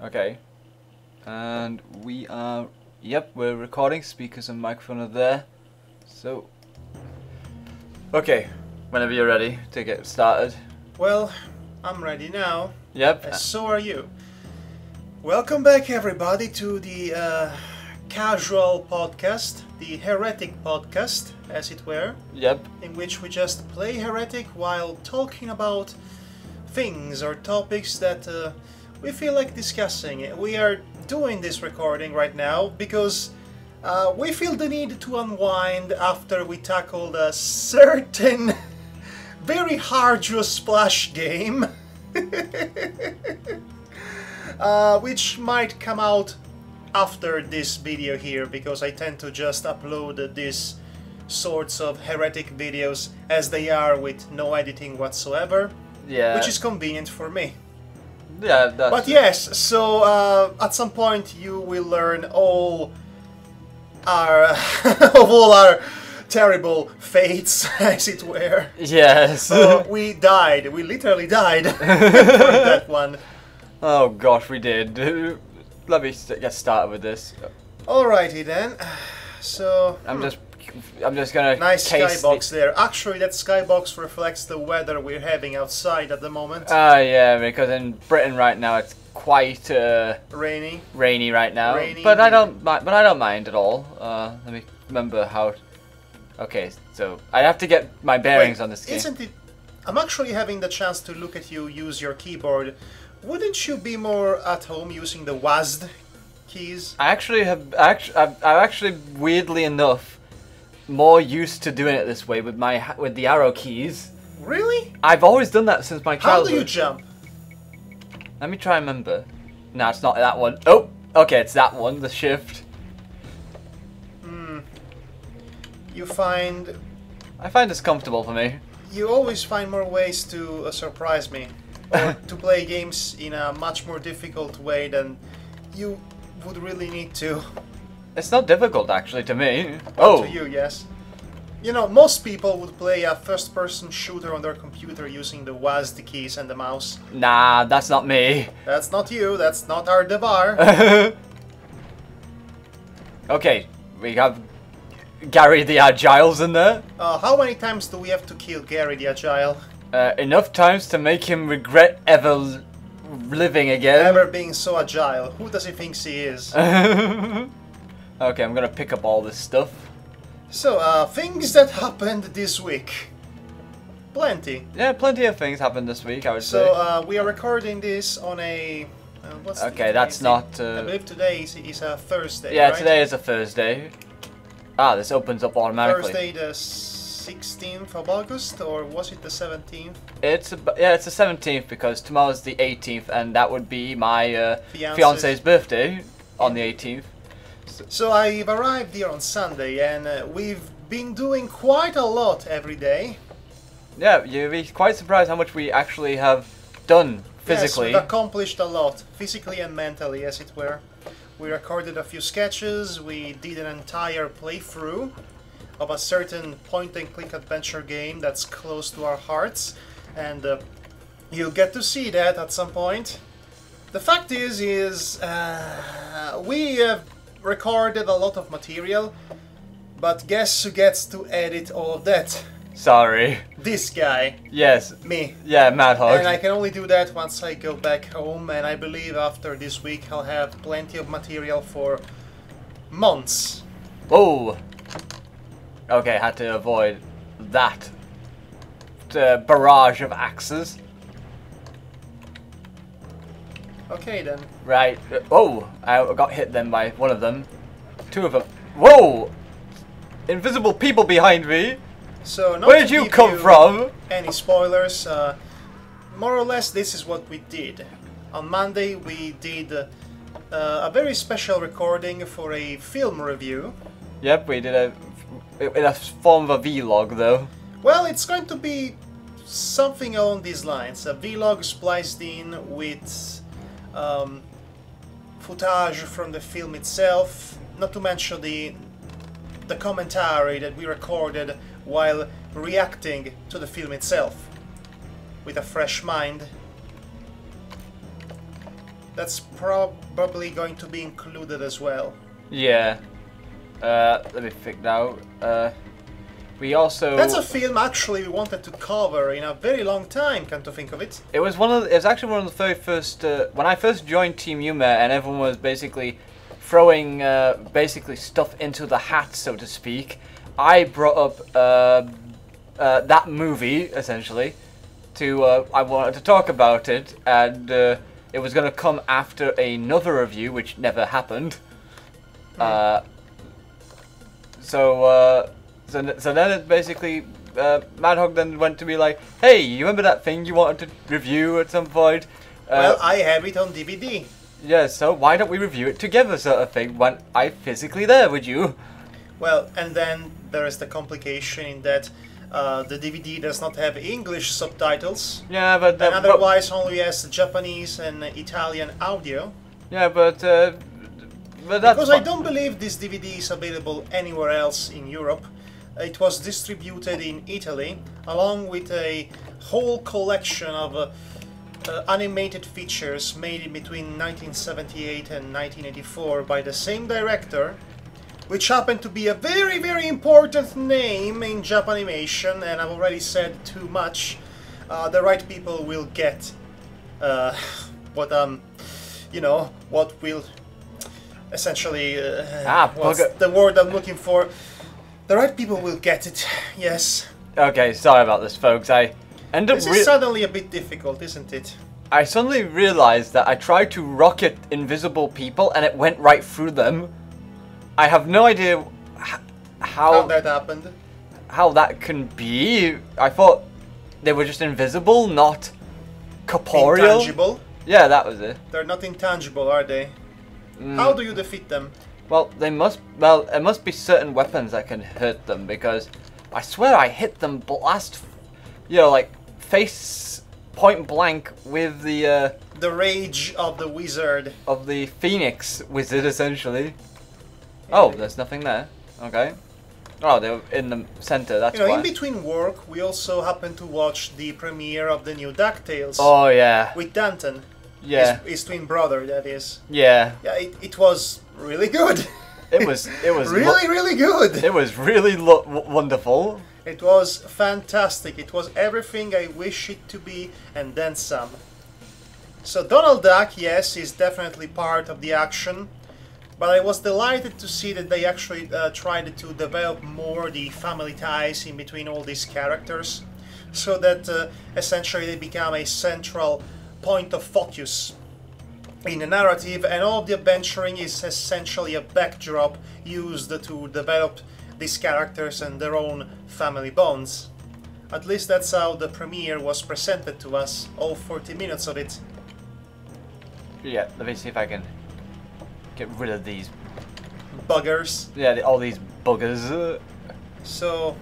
Okay. And we are... Yep, we're recording. Speakers and microphone are there. So... Okay. Whenever you're ready to get started. Well, I'm ready now. Yep. So are you. Welcome back, everybody, to the casual podcast, the Heretic podcast, as it were. Yep. In which we just play Heretic while talking about things or topics that we feel like discussing. We are doing this recording right now because we feel the need to unwind after we tackled a certain very arduous splash game. Which might come out after this video here, because I tend to just upload these sorts of heretic videos as they are with no editing whatsoever. Yeah. Which is convenient for me. Yeah, that's... But yes, so at some point you will learn all our of all our terrible fates, as it were. Yes. We died. We literally died for that one. Oh gosh, we did. Let me get started with this. Alrighty then. So I'm just gonna nice case skybox there. Actually, that skybox reflects the weather we're having outside at the moment. Yeah, because in Britain right now it's quite Rainy. rainy right now. Rainy. But I don't mind at all. Let me remember how. Okay, so I have to get my bearings on this game. Isn't it? I'm actually having the chance to look at you use your keyboard. Wouldn't you be more at home using the WASD keys? I actually have. I'm actually weirdly enough more used to doing it this way with the arrow keys. Really? I've always done that since my childhood. How do you jump? Let me try and remember. No, it's not that one. Oh, okay, it's that one. The shift. You find... I find it's comfortable for me. You always find more ways to surprise me. Or to play games in a much more difficult way than you would really need to. It's not difficult, actually, to me. To you, yes. You know, most people would play a first-person shooter on their computer using the WASD keys and the mouse. Nah, that's not me. That's not you, that's not our Devar. Okay, we have Gary the Agile's in there. How many times do we have to kill Gary the Agile? Enough times to make him regret ever living again. Ever being so agile. Who does he think he is? Okay, I'm gonna pick up all this stuff. So, things that happened this week. Plenty. Yeah, plenty of things happened this week, I would say. So, we are recording this on a... what's okay, that's not... I believe today is a Thursday, yeah, right? today is a Thursday. Ah, this opens up automatically. Thursday the 16th of August, or was it the 17th? It's the 17th because tomorrow's the 18th, and that would be my fiance's birthday on the 18th. So I've arrived here on Sunday, and we've been doing quite a lot every day. Yeah, you'll be quite surprised how much we actually have done physically. Yes, we've accomplished a lot, physically and mentally, as it were. We recorded a few sketches, we did an entire playthrough of a certain point-and-click adventure game that's close to our hearts, and you'll get to see that at some point. The fact is we have recorded a lot of material, but guess who gets to edit all of that? Sorry. This guy. Yes. Me. Yeah, Madhog. And I can only do that once I go back home, and I believe after this week I'll have plenty of material for months. Oh. Okay, had to avoid that barrage of axes. Okay then. Right. Oh, I got hit then by one of them. Two of them. Whoa! Invisible people behind me. So not where did to you give come from? Any spoilers? More or less, this is what we did. On Monday, we did a very special recording for a film review. Yep, we did in a form of a vlog, though. Well, it's going to be something along these lines. A vlog spliced in with footage from the film itself, not to mention the commentary that we recorded while reacting to the film itself with a fresh mind. That's probably going to be included as well. Yeah. Let me figure out. We also. That's a film actually we wanted to cover in a very long time. Come to think of it. It was It was actually one of the very first. When I first joined Team Yuma, and everyone was basically throwing basically stuff into the hat, so to speak. I brought up that movie essentially. I wanted to talk about it, and it was going to come after another review, which never happened. So then it basically, Madhog then went to be like, hey, you remember that thing you wanted to review at some point? Well, I have it on DVD. Yeah, so why don't we review it together, sort of thing, when I'm physically there, would you? Well, and then there is the complication in that the DVD does not have English subtitles. Yeah, but... and otherwise only has Japanese and Italian audio. Yeah, but that's... Because I don't believe this DVD is available anywhere else in Europe. It was distributed in Italy, along with a whole collection of animated features made in between 1978 and 1984 by the same director, which happened to be a very, very important name in Japanimation, and I've already said too much. The right people will get what will essentially what's the word I'm looking for? The right people will get it. Yes. Okay, sorry about this, folks. This is suddenly a bit difficult, isn't it? I suddenly realized that I tried to rocket invisible people and it went right through them. I have no idea how that happened. How that can be. I thought they were just invisible, not corporeal. Intangible? Yeah, that was it. They're not intangible, are they? How do you defeat them? Well, there must be certain weapons that can hurt them, because I swear I hit them like face point blank with the rage of the wizard. Of the Phoenix wizard, essentially. Oh, there's nothing there. Okay. Oh, they're in the center, that's why. In between work, we also happened to watch the premiere of the new Ducktales. Oh, yeah. With Danton. Yeah. His twin brother, that is. Yeah. Yeah, it was really good. It was really, really good. It was really wonderful. It was fantastic. It was everything I wish it to be, and then some. So Donald Duck, yes, is definitely part of the action. But I was delighted to see that they actually tried to develop more the family ties in between all these characters, so that essentially they become a central point of focus in the narrative, and all of the adventuring is essentially a backdrop used to develop these characters and their own family bonds. At least that's how the premiere was presented to us, all 40 minutes of it. Yeah, let me see if I can get rid of these buggers. Yeah, all these buggers. So,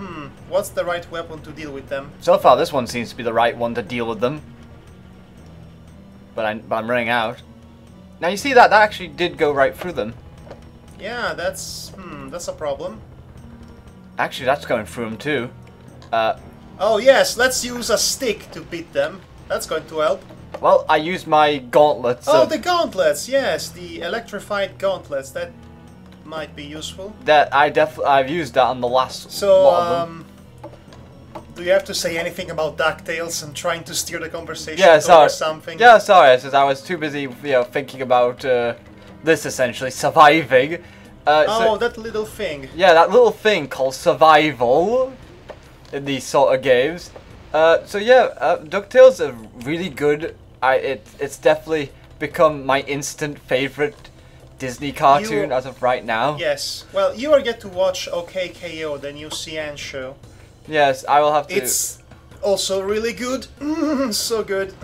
what's the right weapon to deal with them? So far, this one seems to be the right one to deal with them. But I'm running out. Now you see that actually did go right through them. Yeah, that's a problem. Actually, that's going through them too. Oh yes, let's use a stick to beat them. That's going to help. Well, I used my gauntlets. Oh, the gauntlets, yes, the electrified gauntlets. That might be useful. That I've used that on the last. So, do you have to say anything about Ducktales and trying to steer the conversation or something? Yeah, sorry, I was too busy, thinking about this essentially surviving. That little thing. Yeah, that little thing called survival in these sort of games. Ducktales are really good. It's definitely become my instant favorite Disney cartoon as of right now. Yes. Well, you will get to watch OKKO, the new CN show. Yes, I will have to. It's also really good. So good.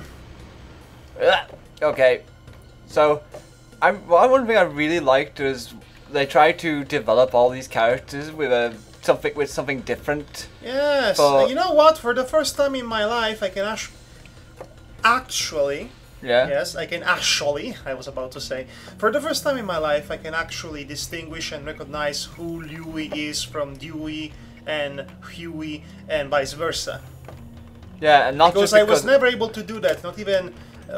Okay. So, one thing I really liked was they tried to develop all these characters with something different. Yes. You know what? For the first time in my life, I can actually. Yeah. Yes, I can actually. I was about to say. For the first time in my life, I can actually distinguish and recognize who Louie is from Dewey and Huey and vice versa. Yeah, and not because just I was never able to do that. Not even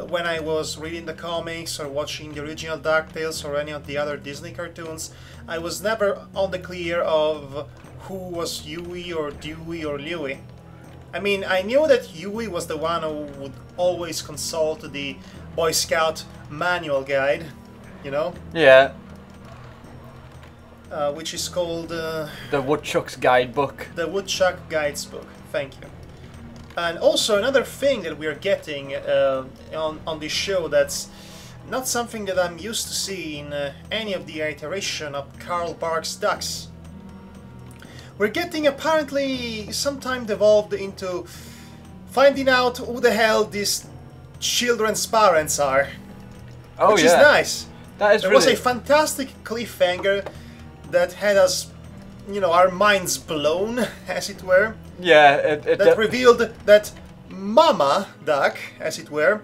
when I was reading the comics or watching the original Ducktales or any of the other Disney cartoons, I was never on the clear of who was Huey or Dewey or Louie. I mean, I knew that Huey was the one who would always consult the Boy Scout manual guide, you know? Yeah. Which is called... the Woodchuck's Guidebook. The Woodchuck Guides book, thank you. And also another thing that we are getting on this show that's not something that I'm used to seeing in any of the iteration of Carl Barks Ducks. We're getting apparently sometime devolved into finding out who the hell these children's parents are. Oh, which yeah. is nice. That is There really... was a fantastic cliffhanger that had us, you know, our minds blown, as it were. Yeah, That revealed that Mama Duck, as it were,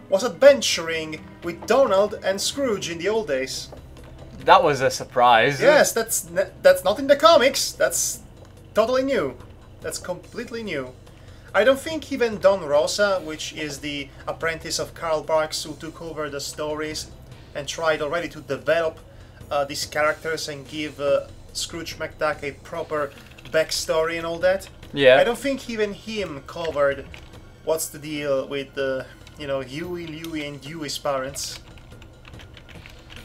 was adventuring with Donald and Scrooge in the old days. That was a surprise. Yes, that's not in the comics. That's totally new. That's completely new. I don't think even Don Rosa, which is the apprentice of Carl Barks who took over the stories and tried already to develop these characters and give Scrooge McDuck a proper backstory and all that. Yeah. I don't think even him covered what's the deal with you know, Huey, Louie, and Dewey's parents.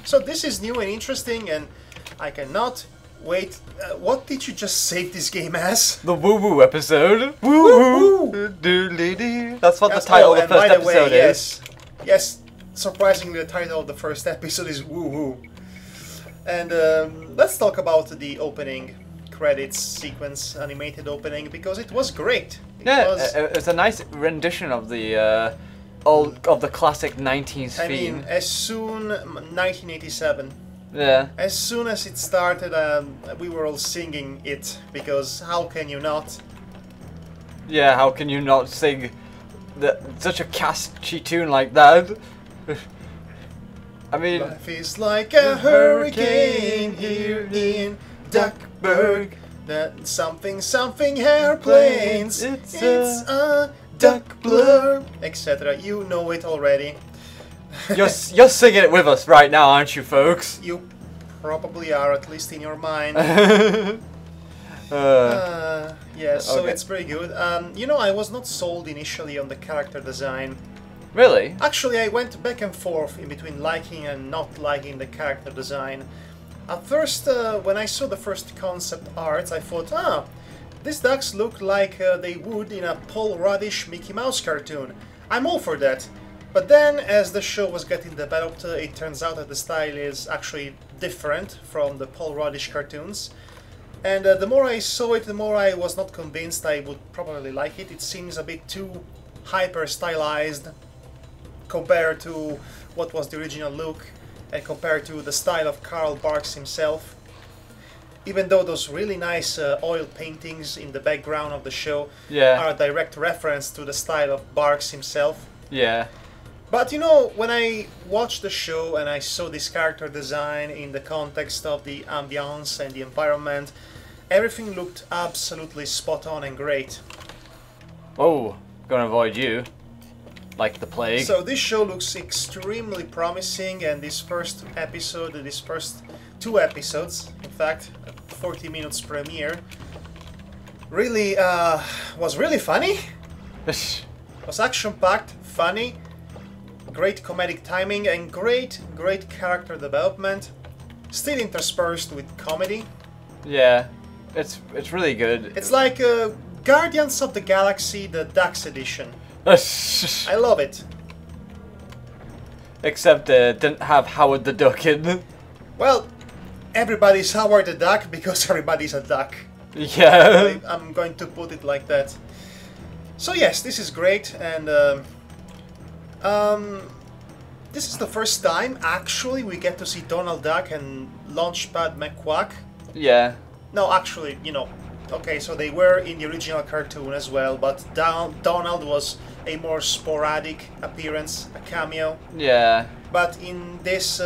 So this is new and interesting, and I cannot wait. What did you just save this game as? The Woo Woo episode. Woo Woo. Doodly-dee. That's what the title of the first episode is. Yes, surprisingly, the title of the first episode is Woo Woo. And let's talk about the opening credits sequence, animated opening, because it was great. It was a nice rendition of the classic 90s I theme. mean, as soon 1987. Yeah. As soon as it started, we were all singing it, because how can you not? Yeah, how can you not sing such a catchy tune like that? I mean... Life is like a hurricane here in Duckburg. That something airplanes. It's a duck blur, etc. You know it already. You're singing it with us right now, aren't you, folks? You probably are, at least in your mind. Yeah, so okay. it's pretty good. You know, I was not sold initially on the character design. Really? Actually, I went back and forth in between liking and not liking the character design. At first, when I saw the first concept art, I thought, these ducks look like they would in a Paul Rudd-ish Mickey Mouse cartoon. I'm all for that. But then, as the show was getting developed, it turns out that the style is actually different from the Paul Rudd-ish cartoons. And the more I saw it, the more I was not convinced I would probably like it. It seems a bit too hyper-stylized compared to what was the original look and compared to the style of Carl Barks himself. Even though those really nice oil paintings in the background of the show are a direct reference to the style of Barks himself. Yeah. But you know, when I watched the show and I saw this character design in the context of the ambience and the environment, everything looked absolutely spot on and great. Oh, gonna avoid you. Like the plague. So this show looks extremely promising, and this first episode, these first 2 episodes, in fact, 40 minutes premiere, really was really funny. Was action-packed, funny, great comedic timing, and great character development, still interspersed with comedy. Yeah, it's really good. It's like Guardians of the Galaxy, the Ducks edition. I love it. Except didn't have Howard the Duck in. Well, everybody's Howard the Duck because everybody's a duck. Yeah. I'm going to put it like that. So yes, this is great, and this is the first time actually we get to see Donald Duck and Launchpad McQuack. Yeah. No, actually, you know, okay, so they were in the original cartoon as well, but Donald was a more sporadic appearance, a cameo. Yeah. But in this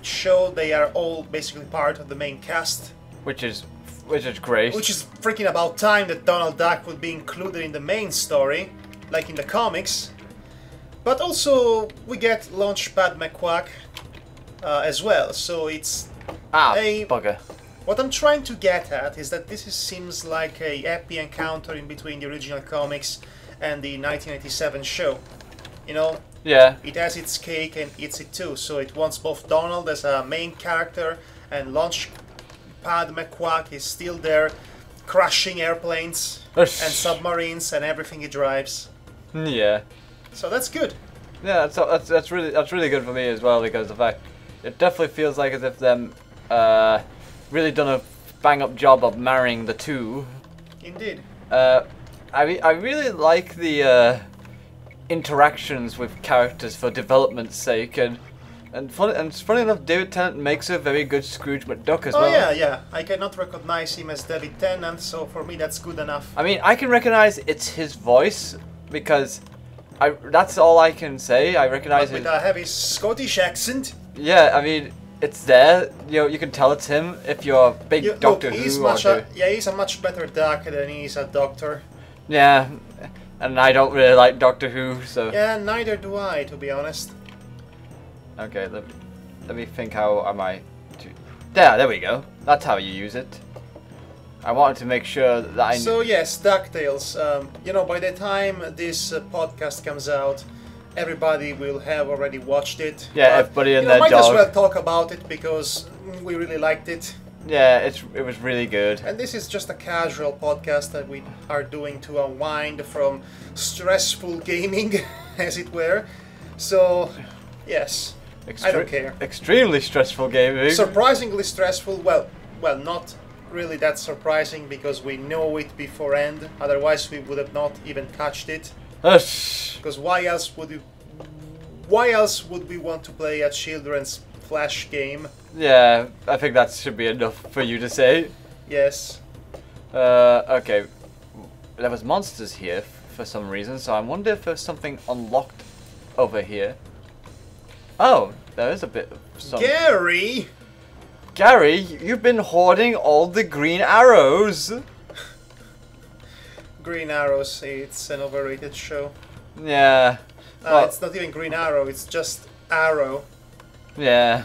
show, they are all basically part of the main cast. Which is great. Which is freaking about time that Donald Duck would be included in the main story, like in the comics. But also we get Launchpad McQuack as well, so it's bugger. What I'm trying to get at is that seems like a happy encounter in between the original comics and the 1987 show. You know? Yeah. It has its cake and eats it too, so it wants both Donald as a main character and Launchpad McQuack is still there, crushing airplanes and submarines and everything he drives. Yeah. So that's good. Yeah, that's really good for me as well, because the fact it definitely feels like as if them really done a bang up job of marrying the two. Indeed. I really like the interactions with characters for development's sake, and funny enough, David Tennant makes a very good Scrooge McDuck as well. Oh yeah. I cannot recognize him as David Tennant, so for me that's good enough. I mean, I can recognize it's his voice because that's all I can say. I recognize with a heavy Scottish accent. Yeah, I mean, it's there. You can tell it's him if you're a big Doctor Who. He's a much better Doc than he's a Doctor. Yeah, and I don't really like Doctor Who, so. Yeah, neither do I, to be honest. Okay, let me think. How am I? There we go. That's how you use it. I wanted to make sure that I knew. So yes, Ducktales. You know, by the time this podcast comes out, everybody will have already watched it. Yeah, everybody and their dog. dog. Might as well talk about it because we really liked it. Yeah, it was really good. And this is just a casual podcast that we are doing to unwind from stressful gaming, as it were. So, yes, I don't care. Extremely stressful gaming. Surprisingly stressful. Well, not really that surprising because we know it beforehand. Otherwise, we would have not even touched it. Because why else would we want to play a children's Flash game? Yeah, I think that should be enough for you to say. Yes. Okay. There was monsters here for some reason, so I wonder if there's something unlocked over here. Oh, there is a bit of something. Gary, you've been hoarding all the green arrows. Green Arrows, it's an overrated show. Yeah. Well, it's not even Green Arrow, it's just Arrow. Yeah.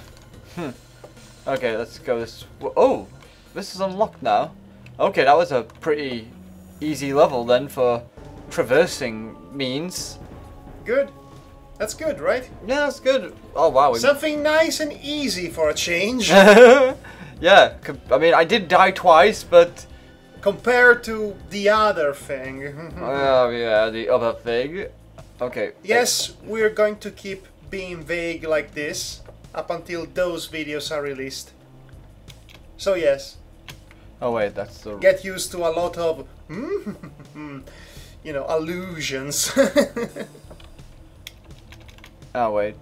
Okay, let's go this. Oh, this is unlocked now. Okay, that was a pretty easy level then for traversing means. Good. That's good, right? Yeah, that's good. Oh wow. Something nice and easy for a change. Yeah, I mean, I did die twice, but compared to the other thing. Oh yeah, the other thing. Okay. Yes, we're going to keep being vague like this up until those videos are released. So yes. Oh wait, that's the. Get used to a lot of, you know, allusions. Oh wait,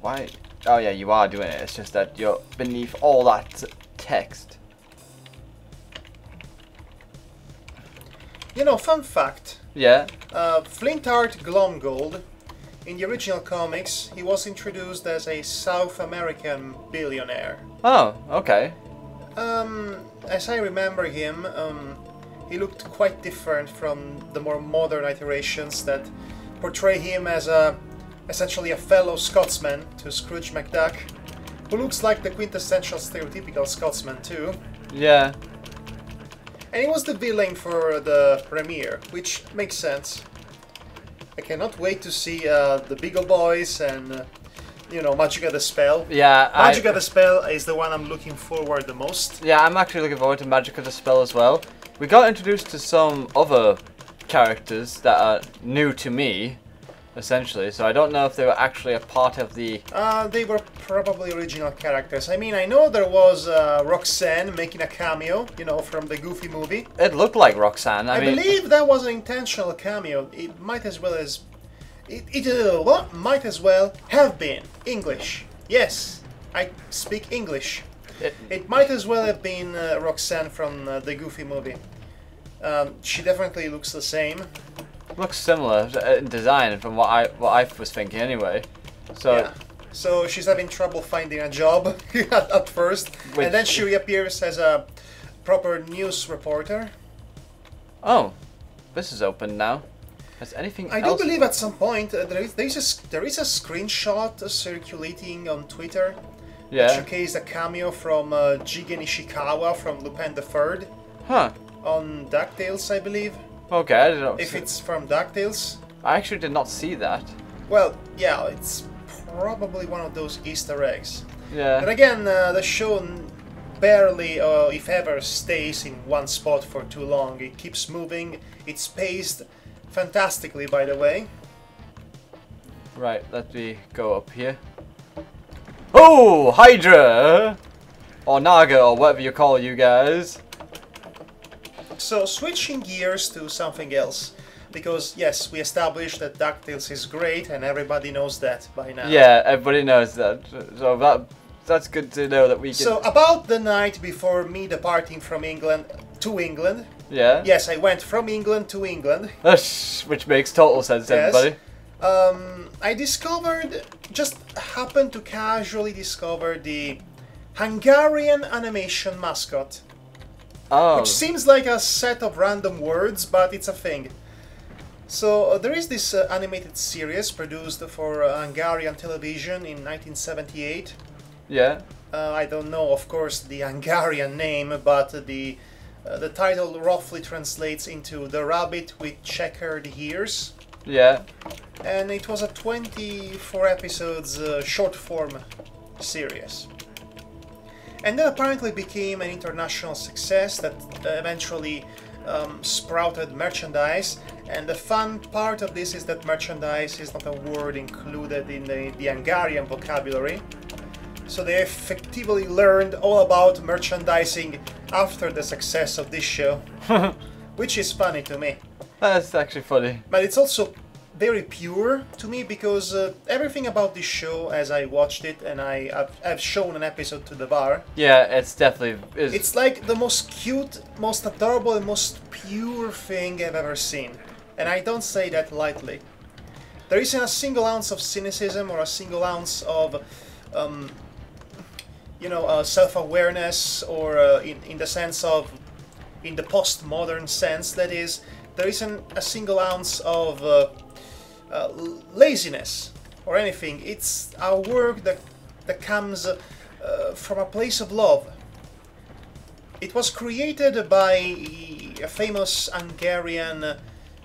why? Oh yeah, you are doing it. It's just that you're beneath all that text. You know, fun fact. Yeah. Flintart Glomgold, in the original comics, he was introduced as a South American billionaire. Oh, okay. As I remember him, he looked quite different from the more modern iterations that portray him as essentially a fellow Scotsman to Scrooge McDuck, who looks like the quintessential stereotypical Scotsman too. Yeah. And he was the villain for the premiere, which makes sense. I cannot wait to see the Beagle Boys and, you know, Magica the Spell. Yeah, Magica the Spell is the one I'm looking forward the most. Yeah, I'm actually looking forward to Magica the Spell as well. We got introduced to some other characters that are new to me, essentially, so I don't know if they were actually a part of the... They were probably original characters. I mean, I know there was Roxanne making a cameo, you know, from the Goofy movie. It looked like Roxanne. I mean, believe that was an intentional cameo. It might as well as... What might as well have been English. Yes, I speak English. It might as well have been Roxanne from the Goofy movie. She definitely looks the same. Looks similar in design from what I was thinking anyway. So yeah. So she's having trouble finding a job at first, and then she reappears as a proper news reporter. Oh, this is open now. Has anything I else? do believe at some point there is a screenshot circulating on Twitter that showcased a cameo from Jigen Ishikawa from Lupin the Third. Huh. On Ducktales, I believe. Okay, I don't know. If it's from Ducktales. I actually did not see that. Well, yeah, it's probably one of those Easter eggs. Yeah. But again, the show barely, if ever, stays in one spot for too long. It keeps moving. It's paced fantastically, by the way. Right, let me go up here. Oh, Hydra! Or Naga, or whatever you call you guys. So, switching gears to something else. Because, yes, we established that DuckTales is great, and everybody knows that by now. Yeah, everybody knows that. So that's good to know that we can... So, about the night before me departing from England to England... Yeah? Yes, I went from England to England. Which makes total sense, yes. everybody. I just happened to casually discover the Hungarian animation mascot. Oh. Which seems like a set of random words, but it's a thing. So there is this animated series produced for Hungarian television in 1978. Yeah. I don't know, of course, the Hungarian name, but the title roughly translates into The Rabbit with Checkered Ears. Yeah. And it was a 24 episodes short form series. And that apparently became an international success that eventually sprouted merchandise. And the fun part of this is that merchandise is not a word included in the Hungarian vocabulary. So they effectively learned all about merchandising after the success of this show. Which is funny to me. That's actually funny. But it's also very pure to me because everything about this show, as I watched it, and I've shown an episode to Devar. Yeah, it's definitely... It's like the most cute, most adorable, and most pure thing I've ever seen. And I don't say that lightly. There isn't a single ounce of cynicism or a single ounce of, self-awareness or in the sense of, in the postmodern sense, that is, there isn't a single ounce of laziness or anything. It's a work that comes from a place of love. It was created by a famous Hungarian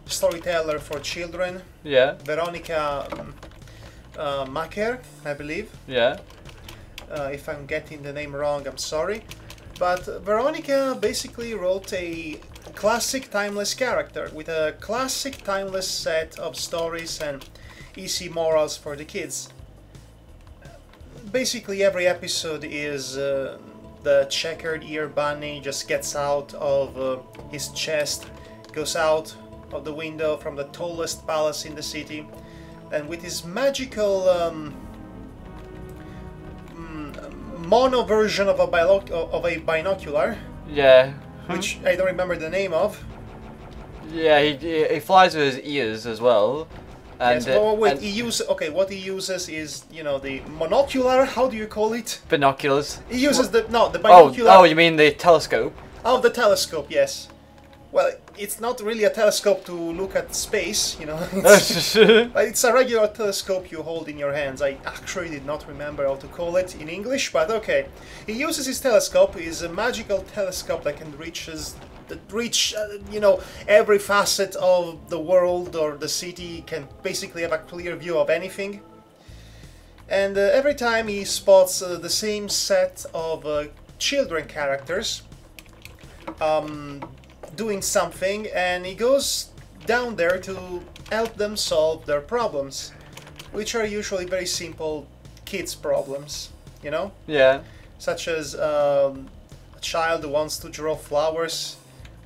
storyteller for children, yeah, Veronica Maker, I believe. Yeah. If I'm getting the name wrong, I'm sorry. But Veronica basically wrote a classic timeless character with a classic timeless set of stories and easy morals for the kids. Basically every episode is the checkered ear bunny just gets out of his chest, goes out of the window from the tallest palace in the city, and with his magical mono version of a binocular, yeah, which I don't remember the name of. Yeah, he flies with his ears as well. And, yes, but wait, what he uses is, the monocular, how do you call it? Binoculars. He uses the binocular. Oh, you mean the telescope? Oh, the telescope, yes. Well, it's not really a telescope to look at space, it's a regular telescope you hold in your hands. I actually did not remember how to call it in English, but okay. He uses his telescope, is a magical telescope that can reach every facet of the world or the city, can basically have a clear view of anything. And every time he spots the same set of children characters doing something, and he goes down there to help them solve their problems, which are usually very simple kids' problems, Yeah. Such as a child who wants to draw flowers,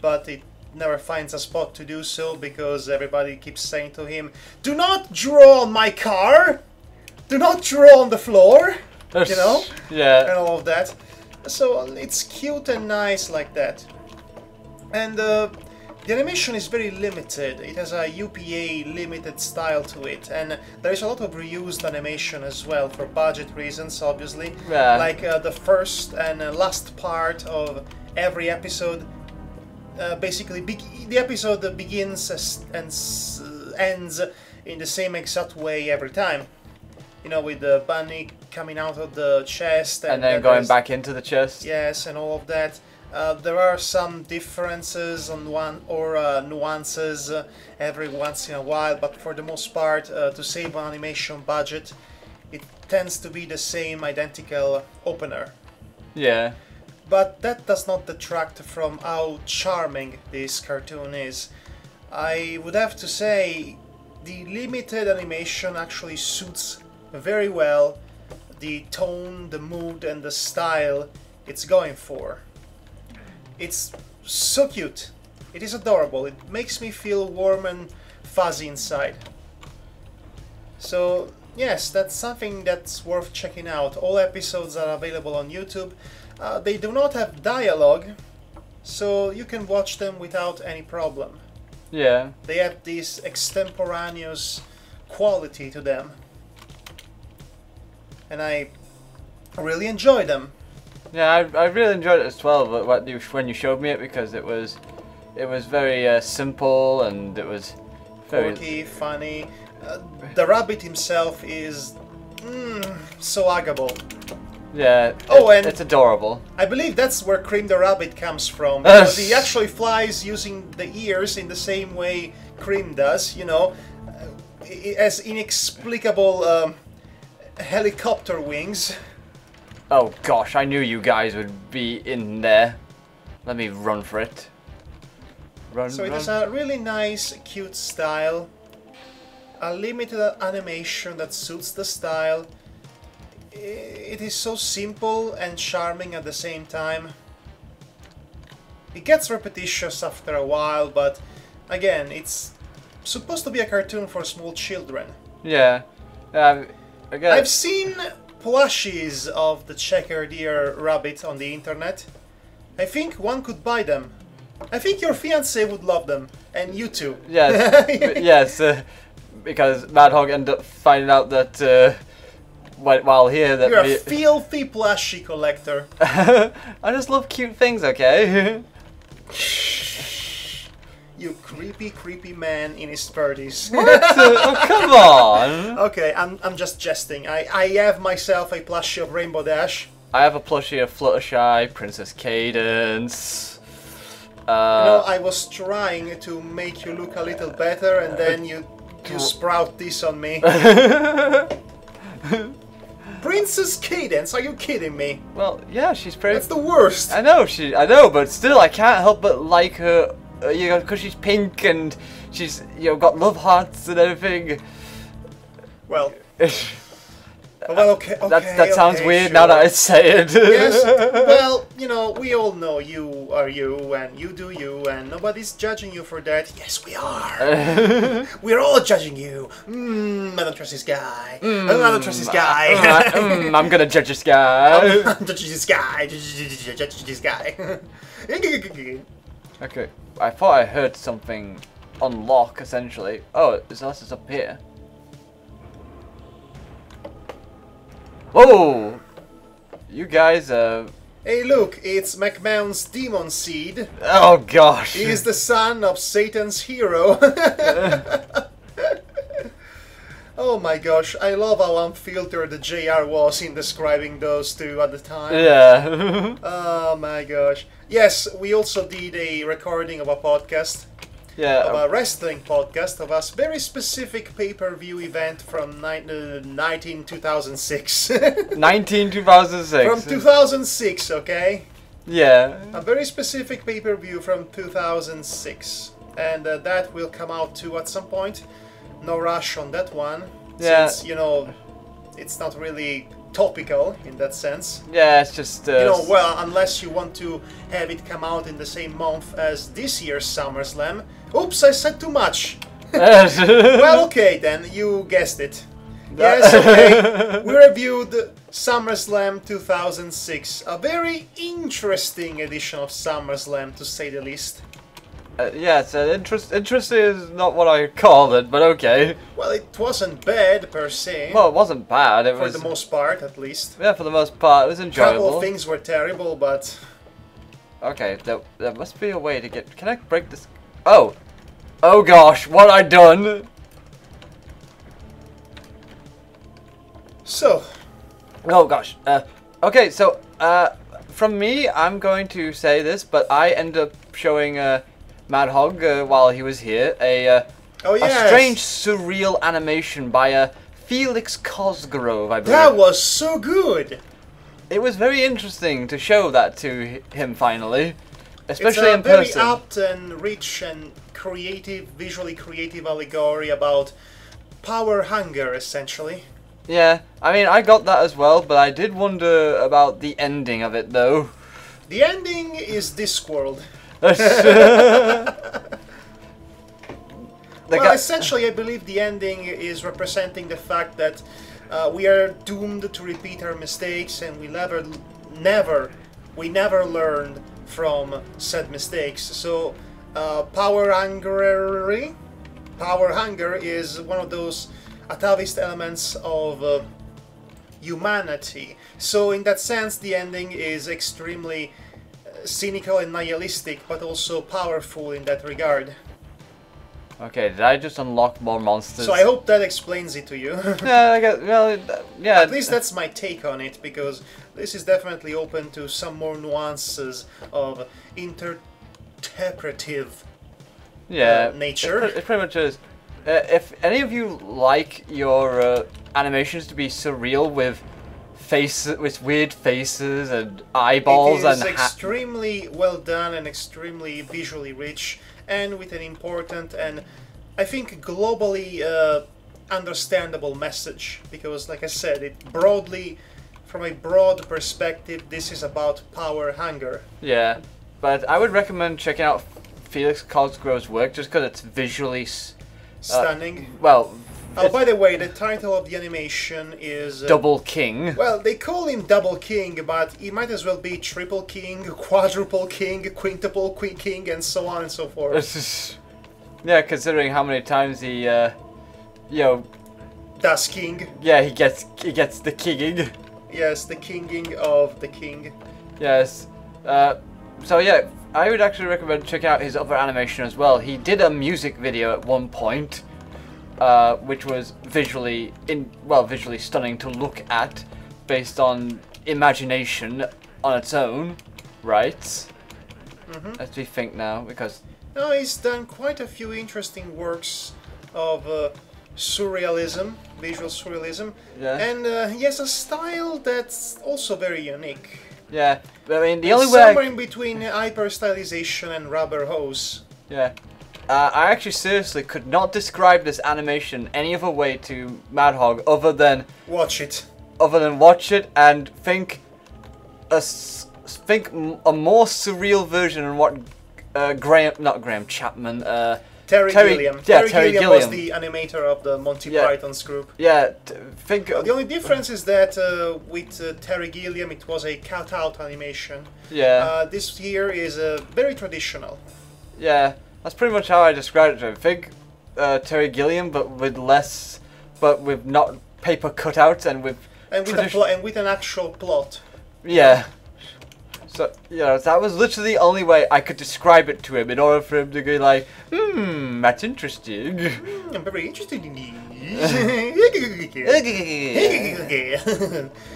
but it never finds a spot to do so because everybody keeps saying to him, "Do not draw on my car! Do not draw on the floor!" Yeah. And all of that. So it's cute and nice like that. And the animation is very limited. It has a UPA limited style to it, and there is a lot of reused animation as well for budget reasons, obviously. Yeah. Like the first and last part of every episode. Basically, the episode begins ends in the same exact way every time. You know, with the bunny coming out of the chest and then going back into the chest. Yes, and all of that. There are some differences on nuances every once in a while, but for the most part, to save on animation budget, it tends to be the same identical opener. Yeah. But that does not detract from how charming this cartoon is. I would have to say the limited animation actually suits very well the tone, the mood, and the style it's going for. It's so cute. It is adorable. It makes me feel warm and fuzzy inside. So yes, that's something that's worth checking out. All episodes are available on YouTube. They do not have dialogue, so you can watch them without any problem. Yeah. They have this extemporaneous quality to them. And I really enjoy them. Yeah, I really enjoyed it as well. But when you showed me it, because it was very simple, and it was very quirky, funny. The rabbit himself is so huggable. Yeah. Oh, and it's adorable. I believe that's where Creme de Rabbit comes from. Because he actually flies using the ears in the same way Creme does. You know, as inexplicable helicopter wings. Oh gosh, I knew you guys would be in there. Let me run for it. Run, so it has a really nice, cute style. A limited animation that suits the style. It is so simple and charming at the same time. It gets repetitious after a while, but again, it's supposed to be a cartoon for small children. Yeah. Again, I've seen plushies of the checkered ear rabbit on the internet. I think one could buy them. I think your fiancé would love them, and you too. Yes, yes, because Madhog ended up finding out that while here that you're a filthy plushie collector. I just love cute things, okay? You creepy, creepy man in his 30s. What? Oh, come on! Okay, I'm just jesting. I have myself a plushie of Rainbow Dash. I have a plushie of Fluttershy, Princess Cadence. You know, I was trying to make you look a little better, and then you sprout this on me. Princess Cadence? Are you kidding me? Well, yeah, she's pretty. That's the worst. I know, but still, I can't help but like her. You know, because she's pink and she's, you know, got love hearts and everything. Well. Well, okay. That sounds weird sure. now that I say it. Yes. Well, you know, we all know you are you, and you do you, and nobody's judging you for that. Yes, we are. We're all judging you. I don't trust this guy. I don't trust this guy. I'm gonna judge this guy. I'm judging this guy. Judge this guy. Okay, I thought I heard something unlock, essentially. Oh, unless it's up here. Whoa! You guys, Hey, look, it's McMahon's demon seed. Oh, gosh. He is the son of Satan's hero. Oh my gosh, I love how unfiltered the JR was in describing those two at the time. Yeah. Oh my gosh. Yes, we also did a recording of a podcast. Yeah. Of a wrestling podcast of a very specific pay-per-view event from 2006. 2006. From 2006, okay? Yeah. A very specific pay-per-view from 2006. And that will come out too at some point. No rush on that one. Yeah. Since, you know, it's not really topical in that sense. Yeah, it's just... you know, well, unless you want to have it come out in the same month as this year's SummerSlam. Oops, I said too much. Well, okay then, you guessed it. Yes, okay. We reviewed SummerSlam 2006. A very interesting edition of SummerSlam, to say the least. Yeah, it's interesting is not what I called it, but okay. Well, it wasn't bad per se. Well, it wasn't bad. It for was, the most part, at least. Yeah, for the most part, it was A enjoyable. couple of things were terrible, but... Okay, there must be a way to get... Can I break this? Oh! Oh gosh, what I done? So, Oh gosh. Okay, so from me, I'm going to say this, but I ended up showing Madhog while he was here a strange, surreal animation by Felix Cosgrove, I believe. That was so good. It was very interesting to show that to him finally, especially in person. It's a very apt and rich and creative, visually creative allegory about power hunger, essentially. Yeah, I mean, I got that as well, but I did wonder about the ending of it, though. The ending is Discworld. Essentially, I believe the ending is representing the fact that we are doomed to repeat our mistakes, and we never learned from said mistakes. So, power hunger is one of those atavist elements of humanity. So in that sense, the ending is extremely cynical and nihilistic, but also powerful in that regard. Okay, did I just unlock more monsters? So I hope that explains it to you. Yeah, I guess, well, yeah. At least that's my take on it, because this is definitely open to some more nuances of interpretive nature. It pretty much is. If any of you like your animations to be surreal with faces, with weird faces and eyeballs, it is extremely well done and extremely visually rich, and with an important and I think globally understandable message. Because, like I said, from a broad perspective, this is about power hunger. Yeah, but I would recommend checking out Felix Cosgrove's work just because it's visually stunning. Well, by the way, the title of the animation is Double King. Well, they call him Double King, but he might as well be Triple King, Quadruple King, Quintuple King, and so on and so forth. Yeah, considering how many times he, Das King. Yeah, he gets the kinging. Yes, the kinging of the king. Yes. So yeah, I would actually recommend checking out his other animation as well. He did a music video at one point, which was visually stunning to look at, based on imagination on its own, right? Mm-hmm. Let's rethink now, because no, he's done quite a few interesting works of surrealism, visual surrealism, yeah. And he has a style that's also very unique. Yeah, I mean the only way somewhere in between hyper stylization and rubber hose. Yeah. I actually seriously could not describe this animation any other way to Madhog other than watch it. Other than watch it and think a more surreal version of what Terry Gilliam. Yeah, Terry Gilliam was the animator of the Monty Python's group. Yeah, the only difference is that with Terry Gilliam it was a cutout animation. Yeah. This here is very traditional. Yeah, that's pretty much how I described it. Think Terry Gilliam, but with not paper cutouts and with an actual plot. Yeah. So, that was literally the only way I could describe it to him in order for him to go like, that's interesting. I'm very interested in these.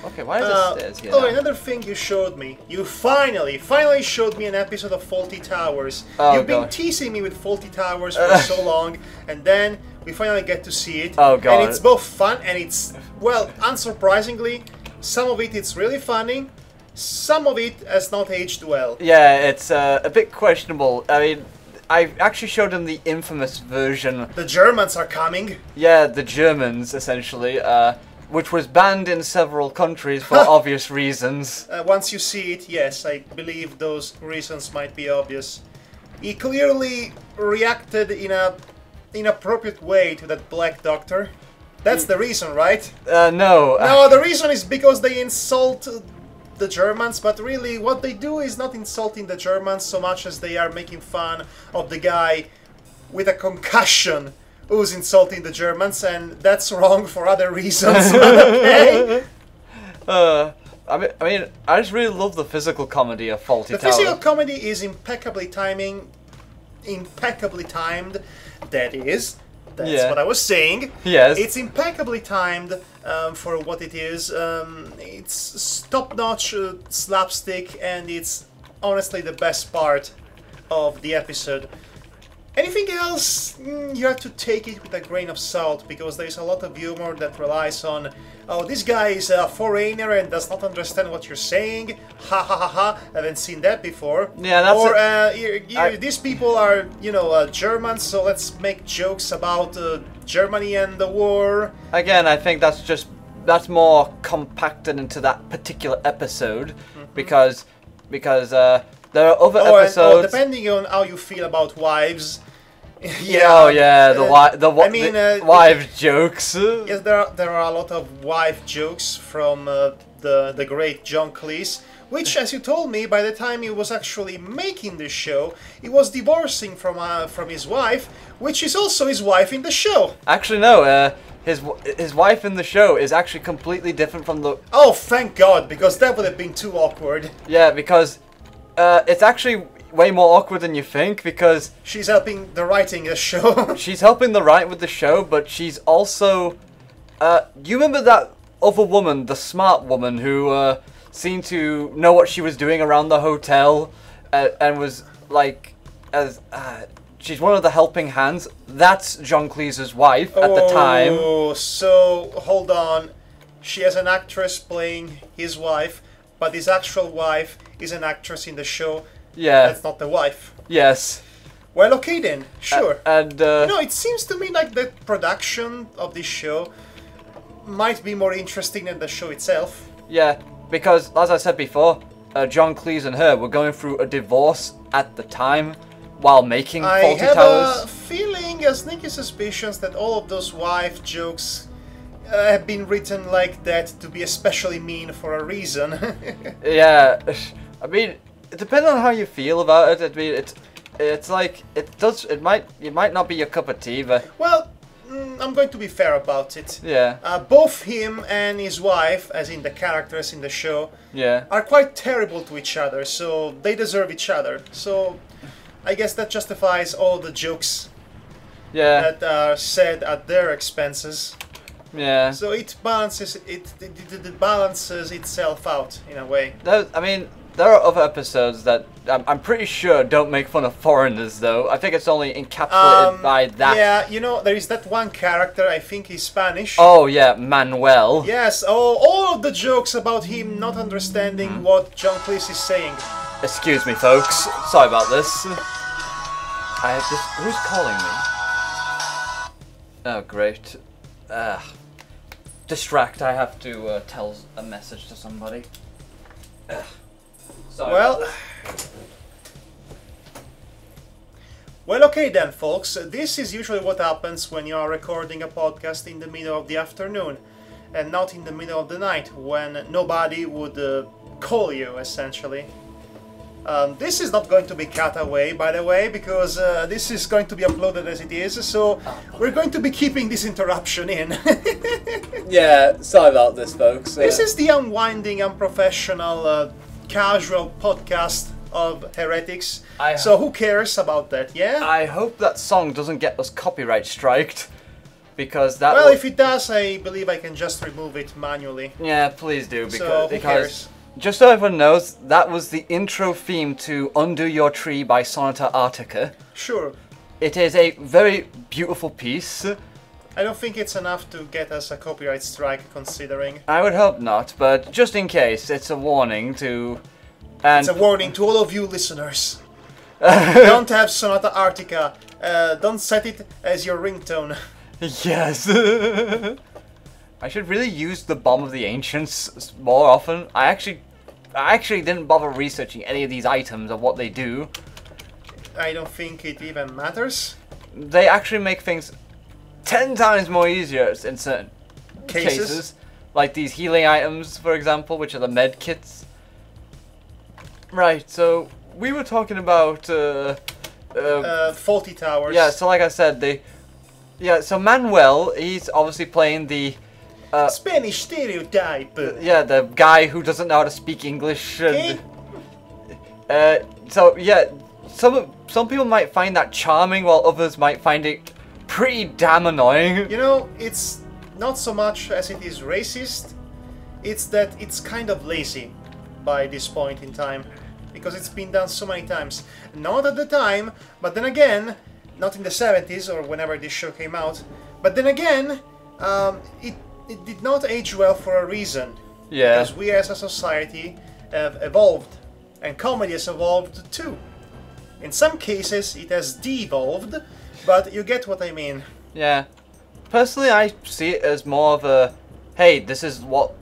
Okay, why is there stairs here? Oh, another thing you showed me. You finally showed me an episode of Fawlty Towers. Oh, You've been teasing me with Fawlty Towers for so long, and then we finally get to see it. Oh, God. And it's both fun and it's, well, unsurprisingly, some of it's really funny. Some of it has not aged well. Yeah, it's a bit questionable. I mean, I actually showed him the infamous version. The Germans are coming. Yeah, the Germans, essentially, which was banned in several countries for obvious reasons. Once you see it, yes, I believe those reasons might be obvious. He clearly reacted in a inappropriate way to that Black Doctor. That's the reason, right? No. No, the reason is because they insult the Germans, but really what they do is not insulting the Germans so much as they are making fun of the guy with a concussion who's insulting the Germans, and that's wrong for other reasons. Okay? I mean, I just really love the physical comedy of Fawlty Towers. The physical comedy is impeccably timed, that is, That's what I was saying. Yes. It's impeccably timed for what it is. It's top-notch slapstick, and it's honestly the best part of the episode. Anything else, you have to take it with a grain of salt, because there's a lot of humor that relies on, oh, this guy is a foreigner and does not understand what you're saying. Ha ha ha ha, haven't seen that before. Yeah, that's Or, these people are, you know, Germans, so let's make jokes about Germany and the war. Again, I think that's more compacted into that particular episode, because there are other episodes. Depending on how you feel about wives. Wives jokes. Yes, there are a lot of wife jokes from the great John Cleese, which, as you told me, by the time he was actually making this show, he was divorcing from his wife, which is also his wife in the show. Actually, no. His wife in the show is actually completely different from the. Oh, thank God, because that would have been too awkward. Yeah, because it's actually way more awkward than you think, because she's helping the writing of the show. She's helping the write with the show, but she's also you remember that other woman, the smart woman, who seemed to know what she was doing around the hotel, and was like, she's one of the helping hands. That's John Cleese's wife at the time. Oh, so hold on. She has an actress playing his wife, but his actual wife is an actress in the show. Yeah. That's not the wife. Yes. Well, okay then, sure. And you know, it seems to me like the production of this show might be more interesting than the show itself. Yeah, because as I said before, John Cleese and her were going through a divorce at the time while making Fawlty Towers. I have a feeling, a sneaky suspicions, that all of those wife jokes have been written like that to be especially mean for a reason. Yeah, I mean, depending on how you feel about it, I mean, it's like it might not be your cup of tea, but well, I'm going to be fair about it. Yeah. Both him and his wife, as in the characters in the show, are quite terrible to each other, so they deserve each other. So I guess that justifies all the jokes that are said at their expenses. Yeah. So it balances it balances itself out in a way. I mean, there are other episodes that I'm pretty sure don't make fun of foreigners, though. I think it's only encapsulated by that. Yeah, you know, there is that one character, I think he's Spanish. Oh, yeah, Manuel. Yes, all of the jokes about him not understanding what John Cleese is saying. Excuse me, folks. Sorry about this. I have this. Who's calling me? Oh, great. Distract. I have to tell a message to somebody. Sorry. Well, okay then, folks. This is usually what happens when you are recording a podcast in the middle of the afternoon, and not in the middle of the night, when nobody would call you, essentially. This is not going to be cut away, by the way, because this is going to be uploaded as it is, so we're going to be keeping this interruption in. Yeah, sorry about this, folks. This is the unwinding, unprofessional, casual podcast of Heretics, so who cares about that, yeah? I hope that song doesn't get us copyright striked, because that Well, if it does, I believe I can just remove it manually. Yeah, please do, because, so, who cares? Just so everyone knows, that was the intro theme to Undo Your Tree by Sonata Arctica. Sure. It is a very beautiful piece. I don't think it's enough to get us a copyright strike, considering. I would hope not, but just in case, it's a warning to... It's a warning to all of you listeners. Don't have Sonata Arctica. Don't set it as your ringtone. Yes. I should really use the Bomb of the Ancients more often. I actually didn't bother researching any of these items or what they do. I don't think it even matters. They actually make things 10 times more easier in certain cases. Like these healing items, for example, which are the med kits. Right, so we were talking about Fawlty Towers. Yeah, so like I said, so Manuel, he's obviously playing the Spanish stereotype. Yeah, the guy who doesn't know how to speak English. And, so yeah, some people might find that charming, while others might find it pretty damn annoying. You know, it's not so much as it is racist, it's that it's kind of lazy by this point in time, because it's been done so many times. Not at the time, but then again, not in the 70s or whenever this show came out, but then again, it did not age well for a reason. Yeah. Because we as a society have evolved, and comedy has evolved too. In some cases it has devolved, but you get what I mean. Yeah. Personally, I see it as more of a, hey, this is what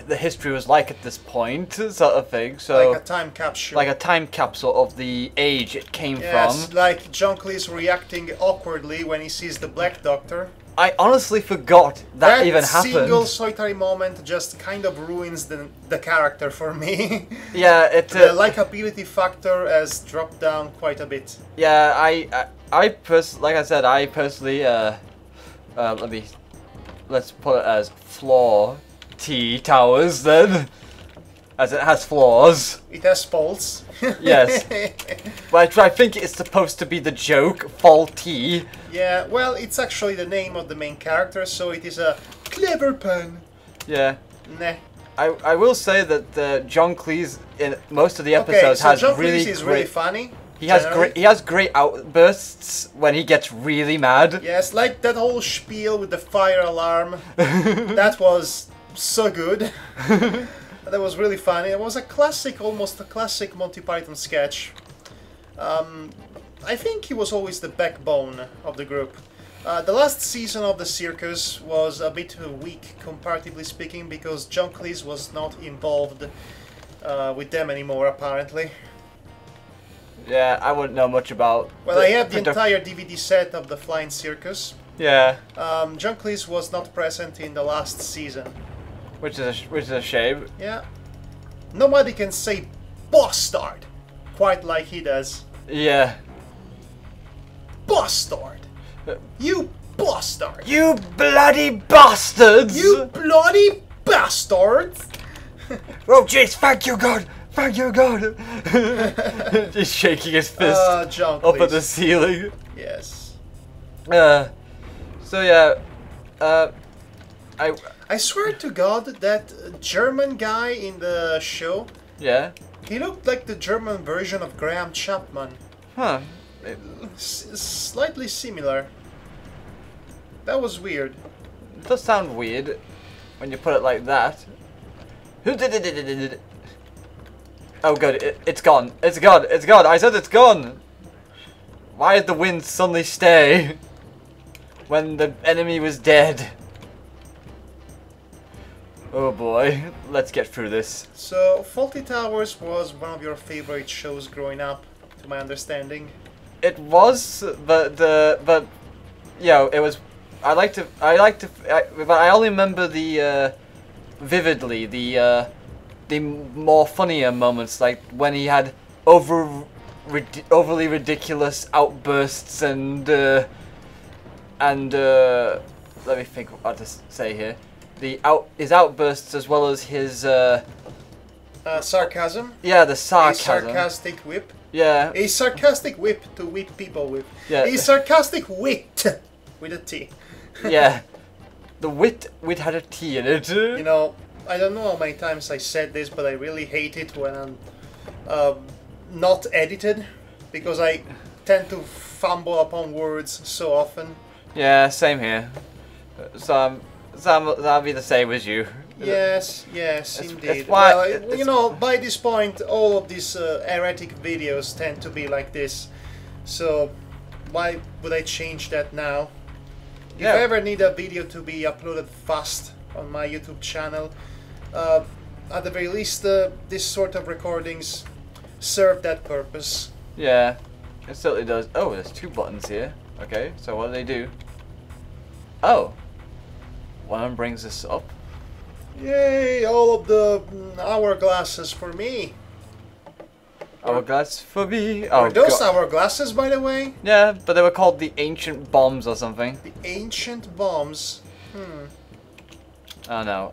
the history was like at this point, sort of thing. So Like a time capsule. like a time capsule of the age it came Yes, from. like John Cleese reacting awkwardly when he sees the Black Doctor. I honestly forgot that even happened. That single solitary moment just kind of ruins the character for me. Yeah, it. The likability factor has dropped down quite a bit. Yeah, like I said, I personally, let's put it as Fawlty Towers then, as it has flaws. It has faults. Yes, but I think it's supposed to be the joke, faulty. Yeah, well, it's actually the name of the main character, so it is a clever pun. Yeah. Nah. I will say that John Cleese in most of the episodes so has John really Cleese is great, really funny. He has generally. great outbursts when he gets really mad. Yes, like that whole spiel with the fire alarm. That was so good. That was really funny. It was a classic, almost a classic Monty Python sketch. I think he was always the backbone of the group. The last season of the circus was a bit weak, comparatively speaking, because John Cleese was not involved with them anymore, apparently. Yeah, I wouldn't know much about. Well, I have the entire DVD set of the Flying Circus. Yeah. John Cleese was not present in the last season. Which is a shame. Yeah. Nobody can say bastard quite like he does. Yeah. Bastard! You bastard! You bloody bastards! You bloody bastard! Oh jeez, thank you God! Thank you God! Just shaking his fist John up at the Cleese. ceiling. Yes. So yeah, I swear to God that German guy in the show, yeah. he looked like the German version of Graham Chapman. Huh. Slightly similar. That was weird. It does sound weird when you put it like that. Who did it? Oh good, it's gone. It's gone. It's gone. I said it's gone. Why did the wind suddenly stay when the enemy was dead? Oh boy, let's get through this. So, Fawlty Towers was one of your favorite shows growing up, to my understanding. It was, but yeah, it was. But I only remember the vividly the more funnier moments, like when he had overly ridiculous outbursts and let me think what to say here. His outbursts as well as his Sarcasm? yeah, the A sarcasm. sarcastic whip. Yeah. A sarcastic whip to whip people with. Yeah. A sarcastic wit with a T. Yeah. The wit had a T in it. You know, I don't know how many times I said this, but I really hate it when I'm not edited, because I tend to fumble upon words so often. Yeah, same here. So that'll be the same as you. Yes, yes, indeed. it's why- well, it's- you know, by this point, all of these heretic videos tend to be like this. So, why would I change that now? If Yeah. I ever need a video to be uploaded fast on my YouTube channel, at the very least, this sort of recordings serve that purpose. Yeah, it certainly does. Oh, there's two buttons here. Okay, so what do they do? Oh, one of them brings us up. Yay, all of the hourglasses for me. Hourglass for me. Oh, Are those God. hourglasses, by the way? Yeah, but they were called the ancient bombs or something. The ancient bombs. Oh no,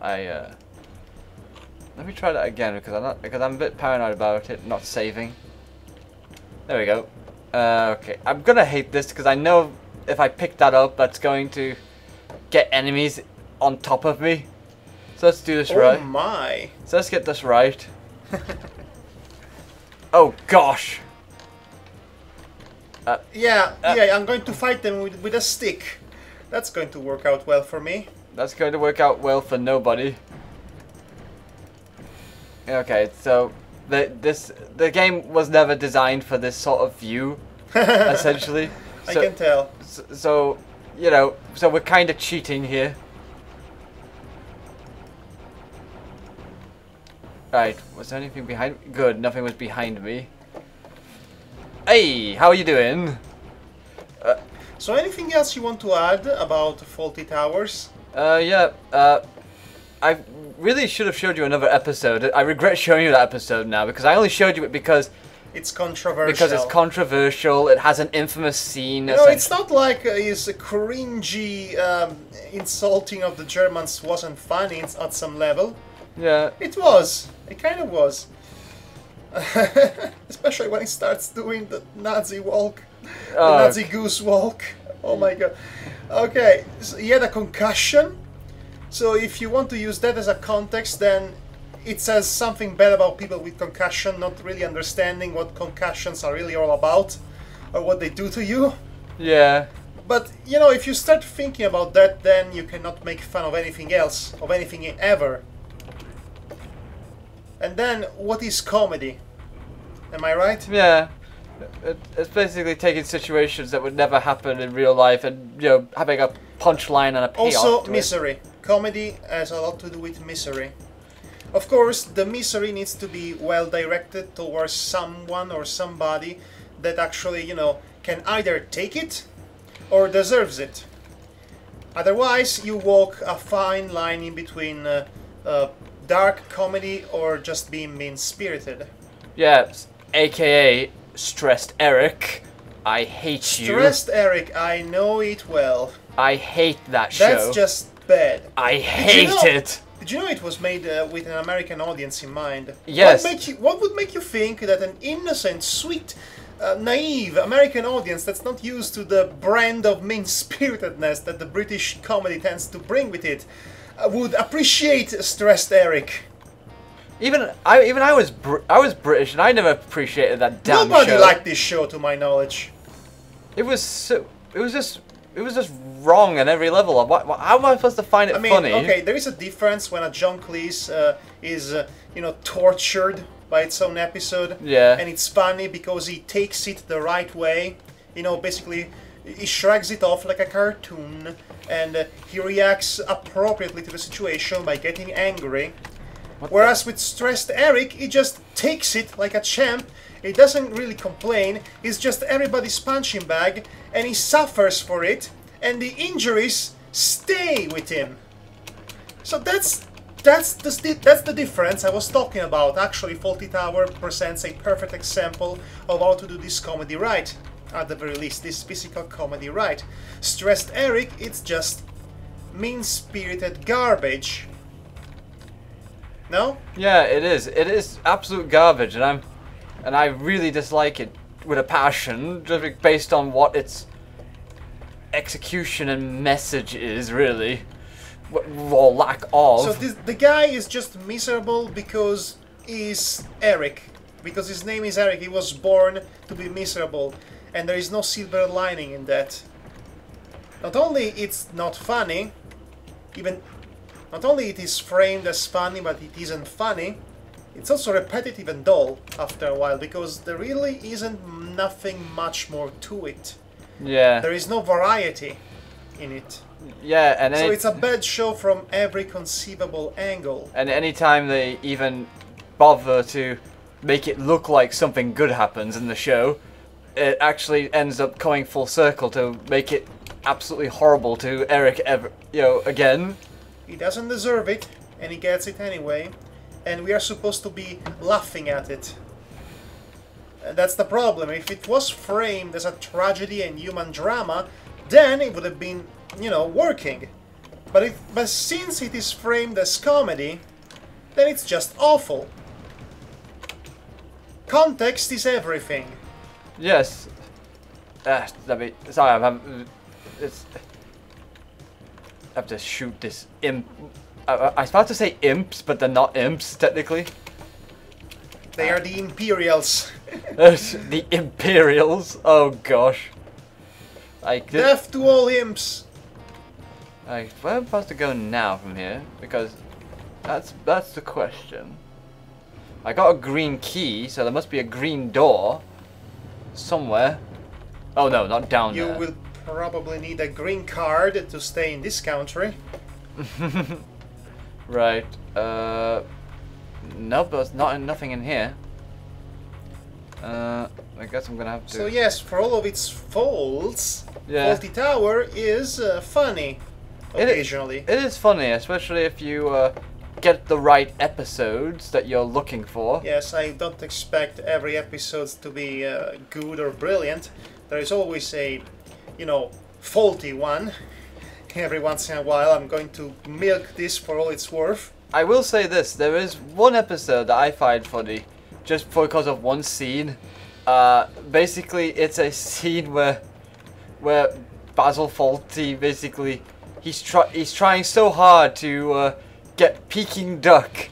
let me try that again because I'm a bit paranoid about it not saving. There we go. Okay, I'm gonna hate this because I know if I pick that up, that's going to get enemies on top of me. So let's do this right. Oh my! So let's get this right. Oh gosh! Yeah, I'm going to fight them with a stick. That's going to work out well for me. That's going to work out well for nobody. Okay, so the game was never designed for this sort of view, essentially. I can tell. So, you know, so we're kind of cheating here. Right, was there anything behind me? Good, nothing was behind me. Hey, how are you doing? So anything else you want to add about Fawlty Towers? Yeah, I really should have showed you another episode. I regret showing you that episode now, because I only showed you it because it's controversial. Because it's controversial, it has an infamous scene. No, it's not like his cringy insulting of the Germans wasn't funny at some level. Yeah. It was. It kind of was. Especially when he starts doing the Nazi walk. The Nazi goose walk. Oh my god. Okay, so he had a concussion. So if you want to use that as a context, then it says something bad about people with concussion, not really understanding what concussions are really all about, or what they do to you. Yeah. But, you know, if you start thinking about that, then you cannot make fun of anything else, of anything ever. And then, what is comedy? Am I right? Yeah. It's basically taking situations that would never happen in real life and, you know, having a punchline and a payoff. Also, misery. Comedy has a lot to do with misery. Of course, the misery needs to be well directed towards someone or somebody that actually, you know, can either take it or deserves it. Otherwise, you walk a fine line in between dark comedy or just being mean-spirited. Yeah, aka Stressed Eric. I hate you. Stressed Eric, I know it well. I hate that show. That's just bad. I hate it. Did you know it was made with an American audience in mind? Yes. What would make you think that an innocent, sweet, naive American audience that's not used to the brand of mean-spiritedness that the British comedy tends to bring with it would appreciate Stressed Eric? Even I was British and I never appreciated that damn show. Nobody liked this show, to my knowledge. It was just wrong at every level. How am I supposed to find it funny? Okay, there is a difference when a John Cleese is, you know, tortured by its own episode. Yeah. And it's funny because he takes it the right way. You know, basically, he shrugs it off like a cartoon, and he reacts appropriately to the situation by getting angry. Whereas with Stressed Eric, he just takes it like a champ. He doesn't really complain. He's just everybody's punching bag, and he suffers for it, and the injuries stay with him. So that's the difference I was talking about. Actually, Fawlty Tower presents a perfect example of how to do this comedy right. At the very least, this physical comedy right. Stressed Eric, it's just mean-spirited garbage. No? Yeah, it is. It is absolute garbage, and I really dislike it with a passion, just based on what its execution and message is, really, or lack of. So the guy is just miserable because he's Eric, because his name is Eric. He was born to be miserable, and there is no silver lining in that. Not only it's not funny, not only it is framed as funny, but it isn't funny, it's also repetitive and dull after a while, because there really isn't nothing much more to it. Yeah. There is no variety in it. Yeah, and so it's a bad show from every conceivable angle. And anytime they even bother to make it look like something good happens in the show, it actually ends up coming full circle to make it absolutely horrible to Eric again. He doesn't deserve it, and he gets it anyway, and we are supposed to be laughing at it. And that's the problem. If it was framed as a tragedy and human drama, then it would have been, you know, working. But since it is framed as comedy, then it's just awful. Context is everything. Yes. Sorry, it's... I have to shoot this imp. I was about to say imps, but they're not imps, technically. They are the Imperials. The Imperials? Oh, gosh. Death to all imps! Where am I supposed to go now from here? Because that's the question. I got a green key, so there must be a green door somewhere. Oh no, not down there. You will probably need a green card to stay in this country. Right. Nope, there's nothing in here. I guess I'm gonna have to. So yes, for all of its faults, Yeah. Fawlty Tower is funny occasionally. It is funny, especially if you get the right episodes that you're looking for. Yes, I don't expect every episode to be good or brilliant. There is always a, faulty one. Every once in a while I'm going to milk this for all it's worth. I will say this, there is one episode that I find funny, just because of one scene. Basically, it's a scene where Basil Fawlty basically he's trying so hard to get Peking duck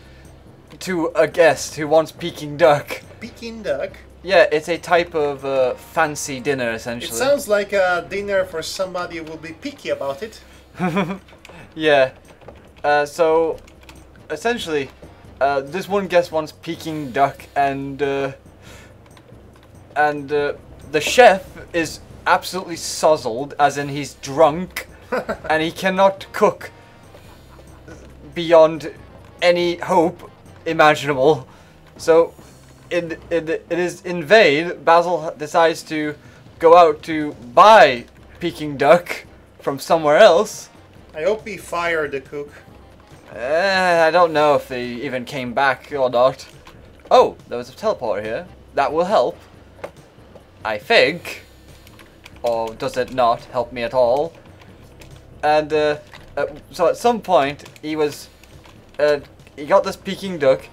to a guest who wants Peking duck. Peking duck? Yeah, it's a type of fancy dinner essentially. It sounds like a dinner for somebody who will be picky about it. Yeah. So essentially, this one guest wants Peking duck, and the chef is absolutely sozzled, as in he's drunk, and he cannot cook beyond any hope imaginable. So, it is in vain. Basil decides to go out to buy Peking duck from somewhere else. I hope he fired the cook. I don't know if they even came back or not. Oh, there was a teleporter here. That will help, I think. Or does it not help me at all? And so at some point he got this Peking duck.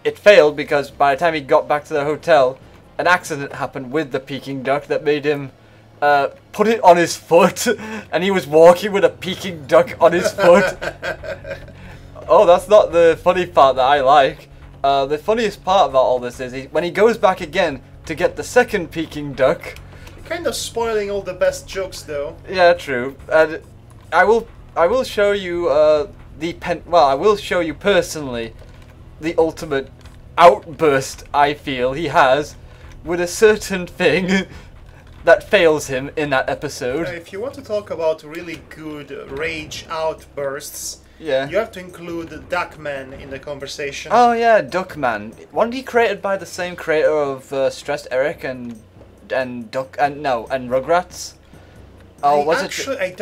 It failed because by the time he got back to the hotel, an accident happened with the Peking duck that made him put it on his foot, and he was walking with a Peking duck on his foot. Oh, that's not the funny part that I like. The funniest part about all this is when he goes back again to get the second Peking duck. Kind of spoiling all the best jokes, though. Yeah, true. And I will show you I will show you personally the ultimate outburst I feel he has with a certain thing that fails him in that episode. If you want to talk about really good rage outbursts, Yeah. you have to include Duckman in the conversation. Oh yeah, Duckman. Wasn't he created by the same creator of Stressed Eric and Rugrats? Oh, was actually, it?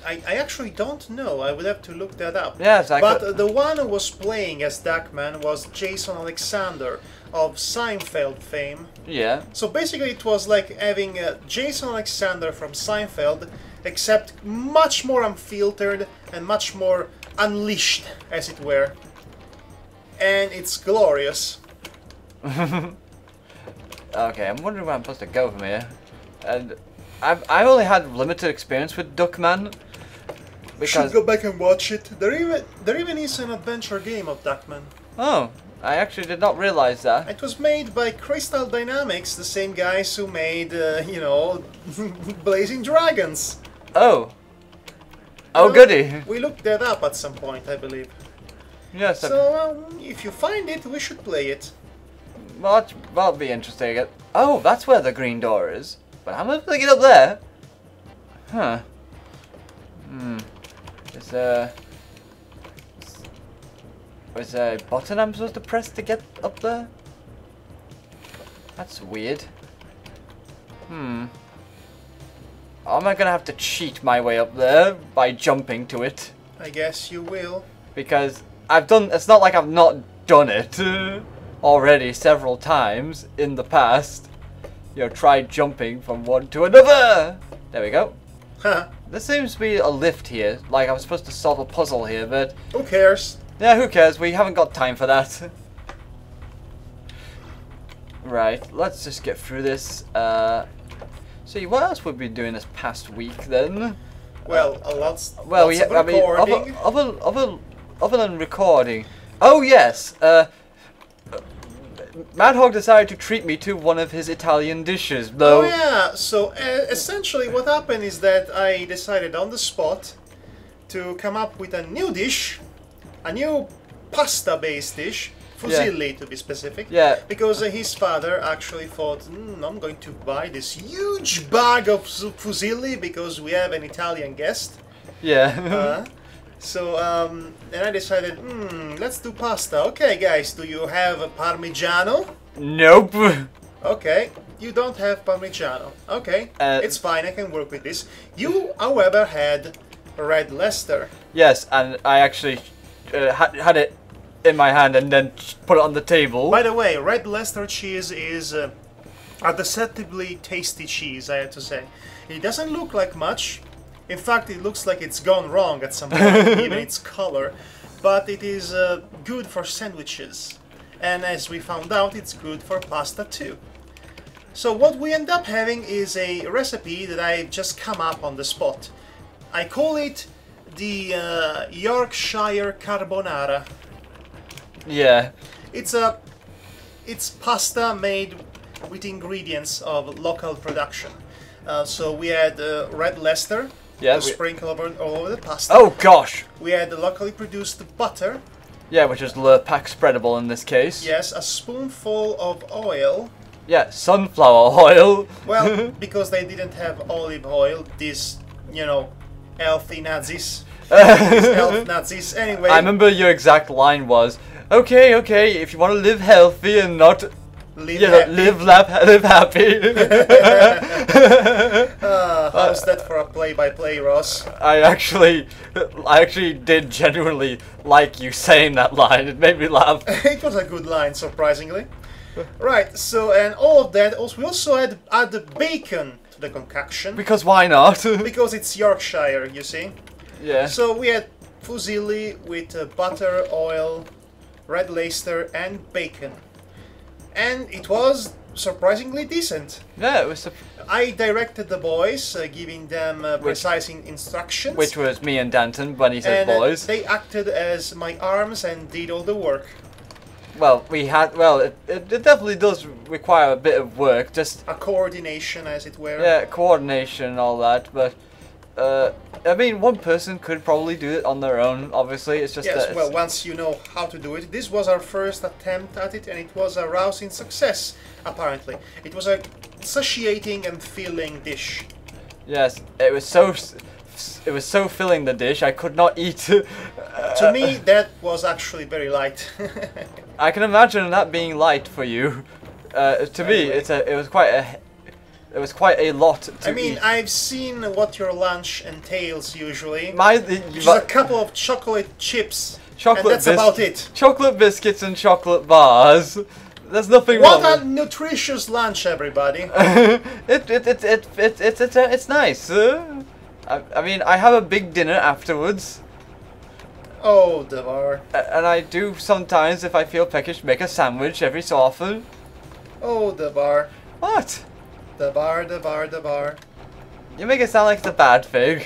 I actually don't know. I would have to look that up. Yes, but the one who was playing as Duckman was Jason Alexander of Seinfeld fame. Yeah. So basically, it was like having Jason Alexander from Seinfeld, except much more unfiltered and much more unleashed, as it were. And it's glorious. Okay, I'm wondering where I'm supposed to go from here. And I've only had limited experience with Duckman. Should go back and watch it. There even is an adventure game of Duckman. Oh, I actually did not realize that. It was made by Crystal Dynamics, the same guys who made, Blazing Dragons. Oh. Oh, goody. We looked that up at some point, I believe. Yes. So, if you find it, we should play it. Well, that'll be interesting. Oh, that's where the green door is. But how am I supposed to get up there? Huh. Is there a button I'm supposed to press to get up there? That's weird. Am I gonna have to cheat my way up there by jumping to it? I guess you will. Because it's not like I've not done it already several times in the past. Try jumping from one to another. There we go. There seems to be a lift here. Like I was supposed to solve a puzzle here, but who cares? Yeah, who cares? We haven't got time for that. Right, let's just get through this. See, what else would we be doing this past week then? Well, lots Well, of recording. other than recording. Oh yes, Madhog decided to treat me to one of his Italian dishes, though. Oh yeah, so essentially what happened is that I decided on the spot to come up with a new dish, a new pasta-based dish, fusilli to be specific. Yeah. Because his father actually thought, I'm going to buy this huge bag of fusilli because we have an Italian guest. Yeah. So then I decided, let's do pasta. Okay, guys, do you have a Parmigiano? Nope. Okay, you don't have Parmigiano. Okay, it's fine, I can work with this. You, however, had Red Leicester. Yes, and I actually had it in my hand and then put it on the table. By the way, Red Leicester cheese is a deceptively tasty cheese, I have to say. It doesn't look like much. In fact, it looks like it's gone wrong at some point, even its color. But it is good for sandwiches. And as we found out, it's good for pasta too. So what we end up having is a recipe that I've just come up on the spot. I call it the Yorkshire Carbonara. Yeah. It's pasta made with ingredients of local production. So we had Red Leicester. Yeah, sprinkle all over the pasta. Oh gosh! We had the locally produced butter. Yeah, which is Lurpak spreadable in this case. Yes, a spoonful of oil. Yeah, sunflower oil. Well, because they didn't have olive oil, these, healthy Nazis. These elf Nazis. Anyway. I remember your exact line was, okay, if you want to live healthy and not... live happy. How's that for a play-by-play, Ross? I actually did genuinely like you saying that line. It made me laugh. It was a good line, surprisingly. Right. So, and all of that. We also add the bacon to the concoction. Because why not? Because it's Yorkshire, you see. Yeah. So we had fusilli with butter, oil, Red Leicester, and bacon. And it was surprisingly decent. Yeah, it was. I directed the boys, giving them precise instructions. Which was me and Danton when he said boys. They acted as my arms and did all the work. Well, it definitely does require a bit of work, just... a coordination, as it were. Yeah, coordination and all that, but... I mean, one person could probably do it on their own, obviously, it's just yes, that... well, once you know how to do it. This was our first attempt at it, and it was a rousing success, apparently. It was a satiating and filling dish. Yes, it was so filling, the dish, I could not eat. To me, that was actually very light. I can imagine that being light for you. To me, it was quite a lot to eat. I've seen what your lunch entails usually. Which is a couple of chocolate chips. And that's about it. Chocolate biscuits and chocolate bars. There's nothing wrong. What a nutritious lunch, everybody. It's nice. I mean, I have a big dinner afterwards. Oh, Devar. And I do sometimes, if I feel peckish, make a sandwich every so often. Oh, Devar. What? Devar. You make it sound like it's a bad thing.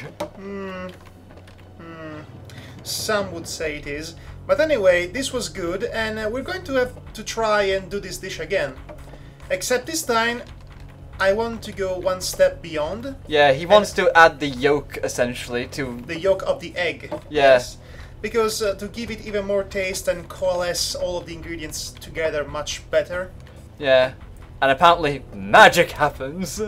Some would say it is. But anyway, this was good, and we're going to have to try and do this dish again. Except this time, I want to go one step beyond. Yeah, he wants to add the yolk, essentially, to... the yolk of the egg. Yeah. Yes. Because to give it even more taste and coalesce all of the ingredients together much better. Yeah. And apparently, magic happens.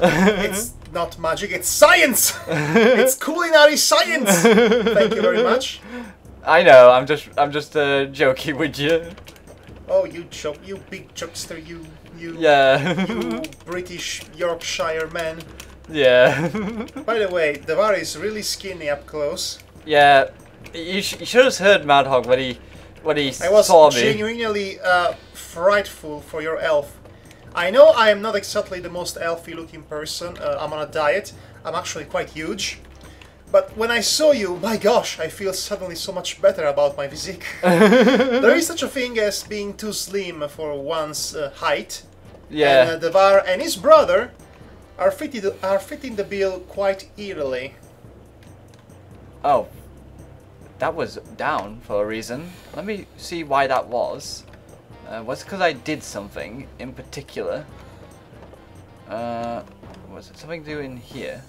It's not magic, it's science! It's culinary science! Thank you very much. I know, I'm just joking with you. Oh, you big jokester, you Yeah. you British Yorkshire man. Yeah. By the way, Devar is really skinny up close. Yeah. You should have heard Madhog when he I was saw me. genuinely frightful for your elf. I know I am not exactly the most elfy looking person. I'm on a diet. I'm actually quite huge. But when I saw you, my gosh, I feel suddenly so much better about my physique. There is such a thing as being too slim for one's height. Yeah. And Devar and his brother are fitting the bill quite eerily. Oh, that was down for a reason. Let me see why that was. Was it because I did something in particular? Was it something to do in here?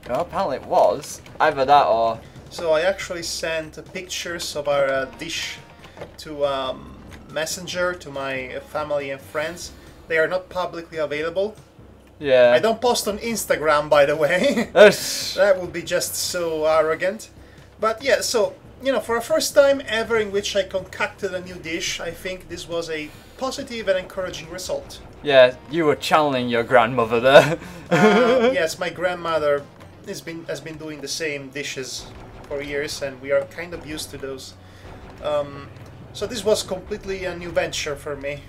Well, apparently it was. Either that or... So I actually sent pictures of our dish to Messenger to my family and friends. They are not publicly available. Yeah. I don't post on Instagram, by the way. That would be just so arrogant. But yeah, so, you know, for a first time ever in which I concocted a new dish, I think this was a positive and encouraging result. Yeah, you were channeling your grandmother there. Yes, my grandmother has been doing the same dishes for years, and we are kind of used to those. So this was completely a new venture for me.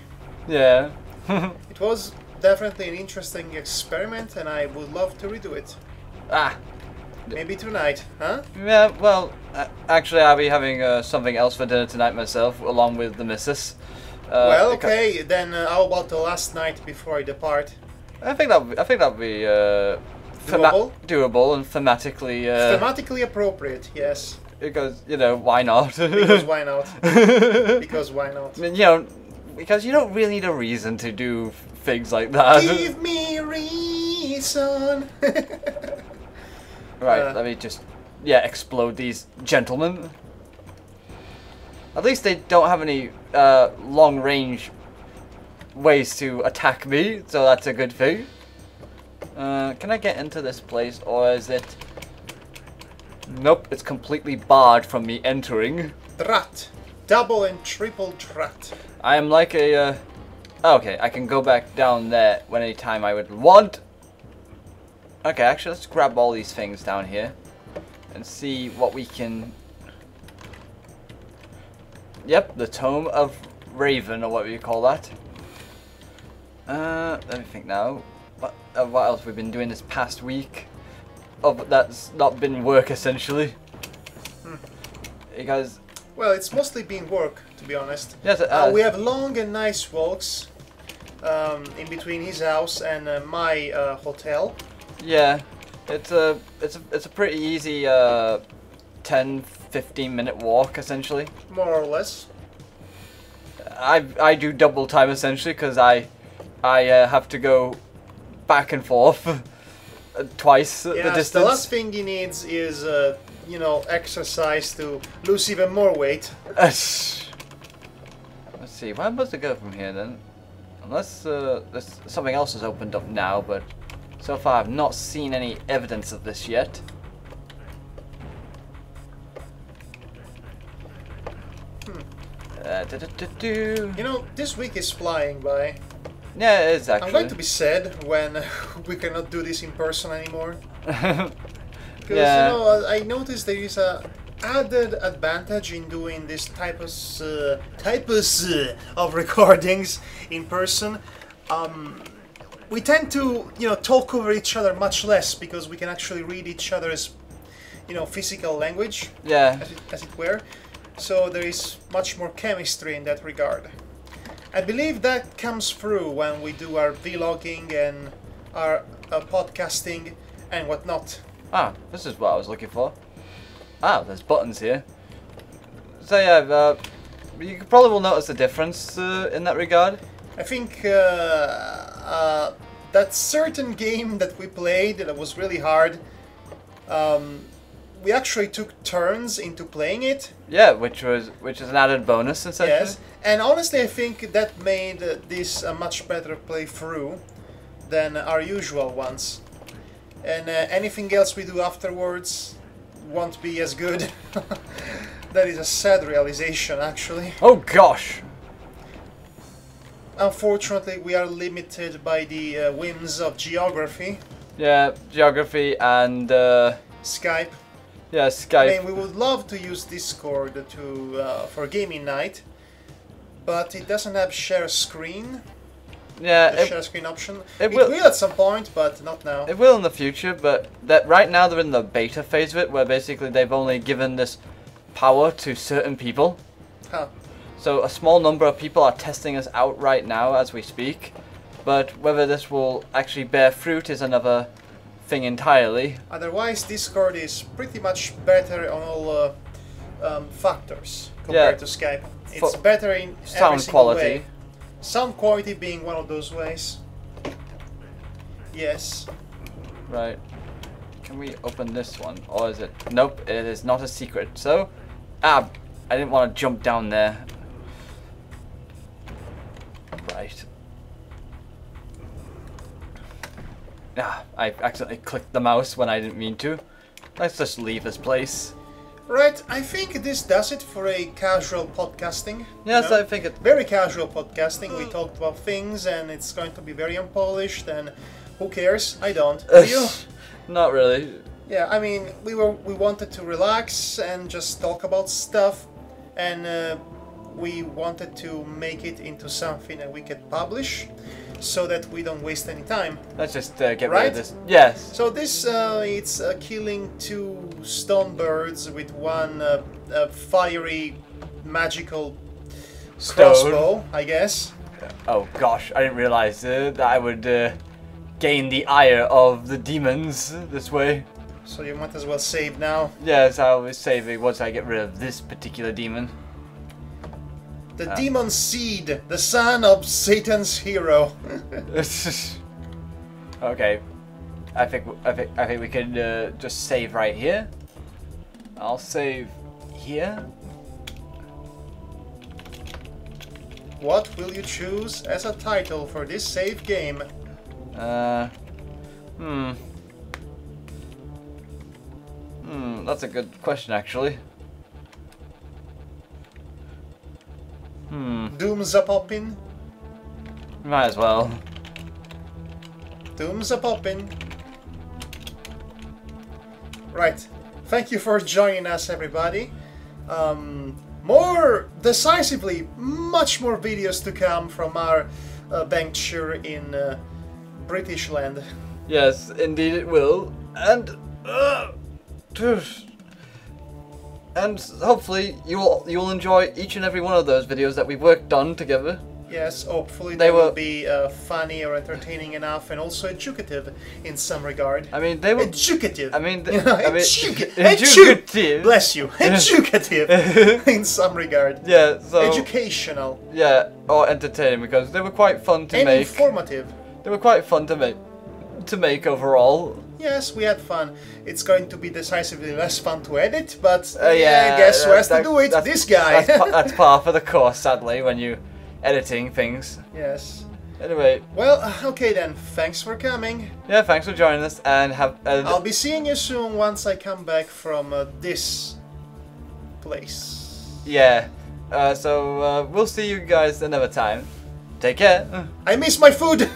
Yeah. It was definitely an interesting experiment, and I would love to redo it. Ah. Maybe tonight, huh? Yeah, well, actually I'll be having something else for dinner tonight myself, along with the missus. Well, okay, then how about the last night before I depart? I think that'll be doable and thematically thematically appropriate, yes. Because, you know, why not? Because why not? Because why not? I mean, you know, because you don't really need a reason to do things like that. Give me a reason. Right, let me just, explode these gentlemen. At least they don't have any long-range ways to attack me, so that's a good thing. Can I get into this place, or is it... Nope, it's completely barred from me entering. Drat. Double and triple drat. I am like a... Okay, I can go back down there when any time I would want. Okay, actually, let's grab all these things down here and see what we can... Yep, the Tome of Raven, or whatever you call that. Let me think now. What else we've been doing this past week? Oh, but that's not been work, essentially. Because... Well, it's mostly been work, to be honest. Yes, we have long and nice walks in between his house and my hotel. Yeah, it's a pretty easy 10-15 minute walk, essentially. More or less. I do double time, essentially, because I have to go back and forth twice the distance. The last thing he needs is you know, exercise to lose even more weight. Let's see, where am I supposed to go from here then? Unless there's something else has opened up now, but so far I've not seen any evidence of this yet. You know, this week is flying by. Yeah, it is actually. I'm going to be sad when we cannot do this in person anymore. Because, you know, I noticed there is a added advantage in doing this types of recordings in person. We tend to, you know, talk over each other much less because we can actually read each other's, you know, physical language. Yeah. As it were. So there is much more chemistry in that regard. I believe that comes through when we do our vlogging and our podcasting and whatnot. Ah, this is what I was looking for. Ah, there's buttons here. So yeah, you probably will notice a difference in that regard. I think that certain game that we played that was really hard, we actually took turns into playing it. Yeah, which is an added bonus, essentially. Yes, and honestly I think that made this a much better playthrough than our usual ones. And anything else we do afterwards won't be as good. That is a sad realization, actually. Oh gosh! Unfortunately, we are limited by the whims of geography. Yeah, geography and... Skype. Yeah, Skype. I mean, we would love to use Discord for gaming night, but it doesn't have share screen. Yeah, the share screen option. It will at some point, but not now. It will in the future, but right now they're in the beta phase of it, where basically they've only given this power to certain people. Huh. So a small number of people are testing us out right now as we speak, but whether this will actually bear fruit is another thing entirely. Otherwise, Discord is pretty much better on all factors compared to Skype. It's better in every sound single quality. way. Sound quality being one of those ways. Yes. Right. Can we open this one? Or is it? Nope, it is not a secret. So, I didn't want to jump down there. Right. I accidentally clicked the mouse when I didn't mean to. Let's just leave this place. Right, I think this does it for a casual podcasting. Yes, you know? I think it... Very casual podcasting. We talked about things and it's going to be very unpolished and who cares? I don't. Do you? Not really. Yeah, I mean, we wanted to relax and just talk about stuff, and we wanted to make it into something that we could publish, so that we don't waste any time. Let's just get rid Right? of this. Yes. So this, it's killing 2 stone birds with one fiery, magical crossbow, I guess. Oh gosh, I didn't realize that I would gain the ire of the demons this way. So you might as well save now. Yes, I'll be saving once I get rid of this particular demon. The demon seed, the son of Satan's hero. Okay, I think we can just save right here. I'll save here. What will you choose as a title for this save game? That's a good question, actually. Doom's a poppin'. Might as well. Doom's a poppin'. Right. Thank you for joining us, everybody. More decisively, much more videos to come from our venture in British land. Yes, indeed it will, and hopefully you'll enjoy each and every one of those videos that we've worked on together. Yes, hopefully they will be funny or entertaining enough, and also educative in some regard. I mean, they were educative. I mean, educative. Bless you. Educative in some regard. Yeah. So educational. Yeah, or entertaining, because they were quite fun to and make. Informative. They were quite fun to make overall. Yes, we had fun. It's going to be decisively less fun to edit, but yeah, guess who has to do it? This guy. That's par for the course, sadly, when you editing things. Yes. Anyway. Well, okay then. Thanks for coming. Yeah, thanks for joining us, and have. I'll be seeing you soon once I come back from this place. Yeah. So we'll see you guys another time. Take care. I miss my food.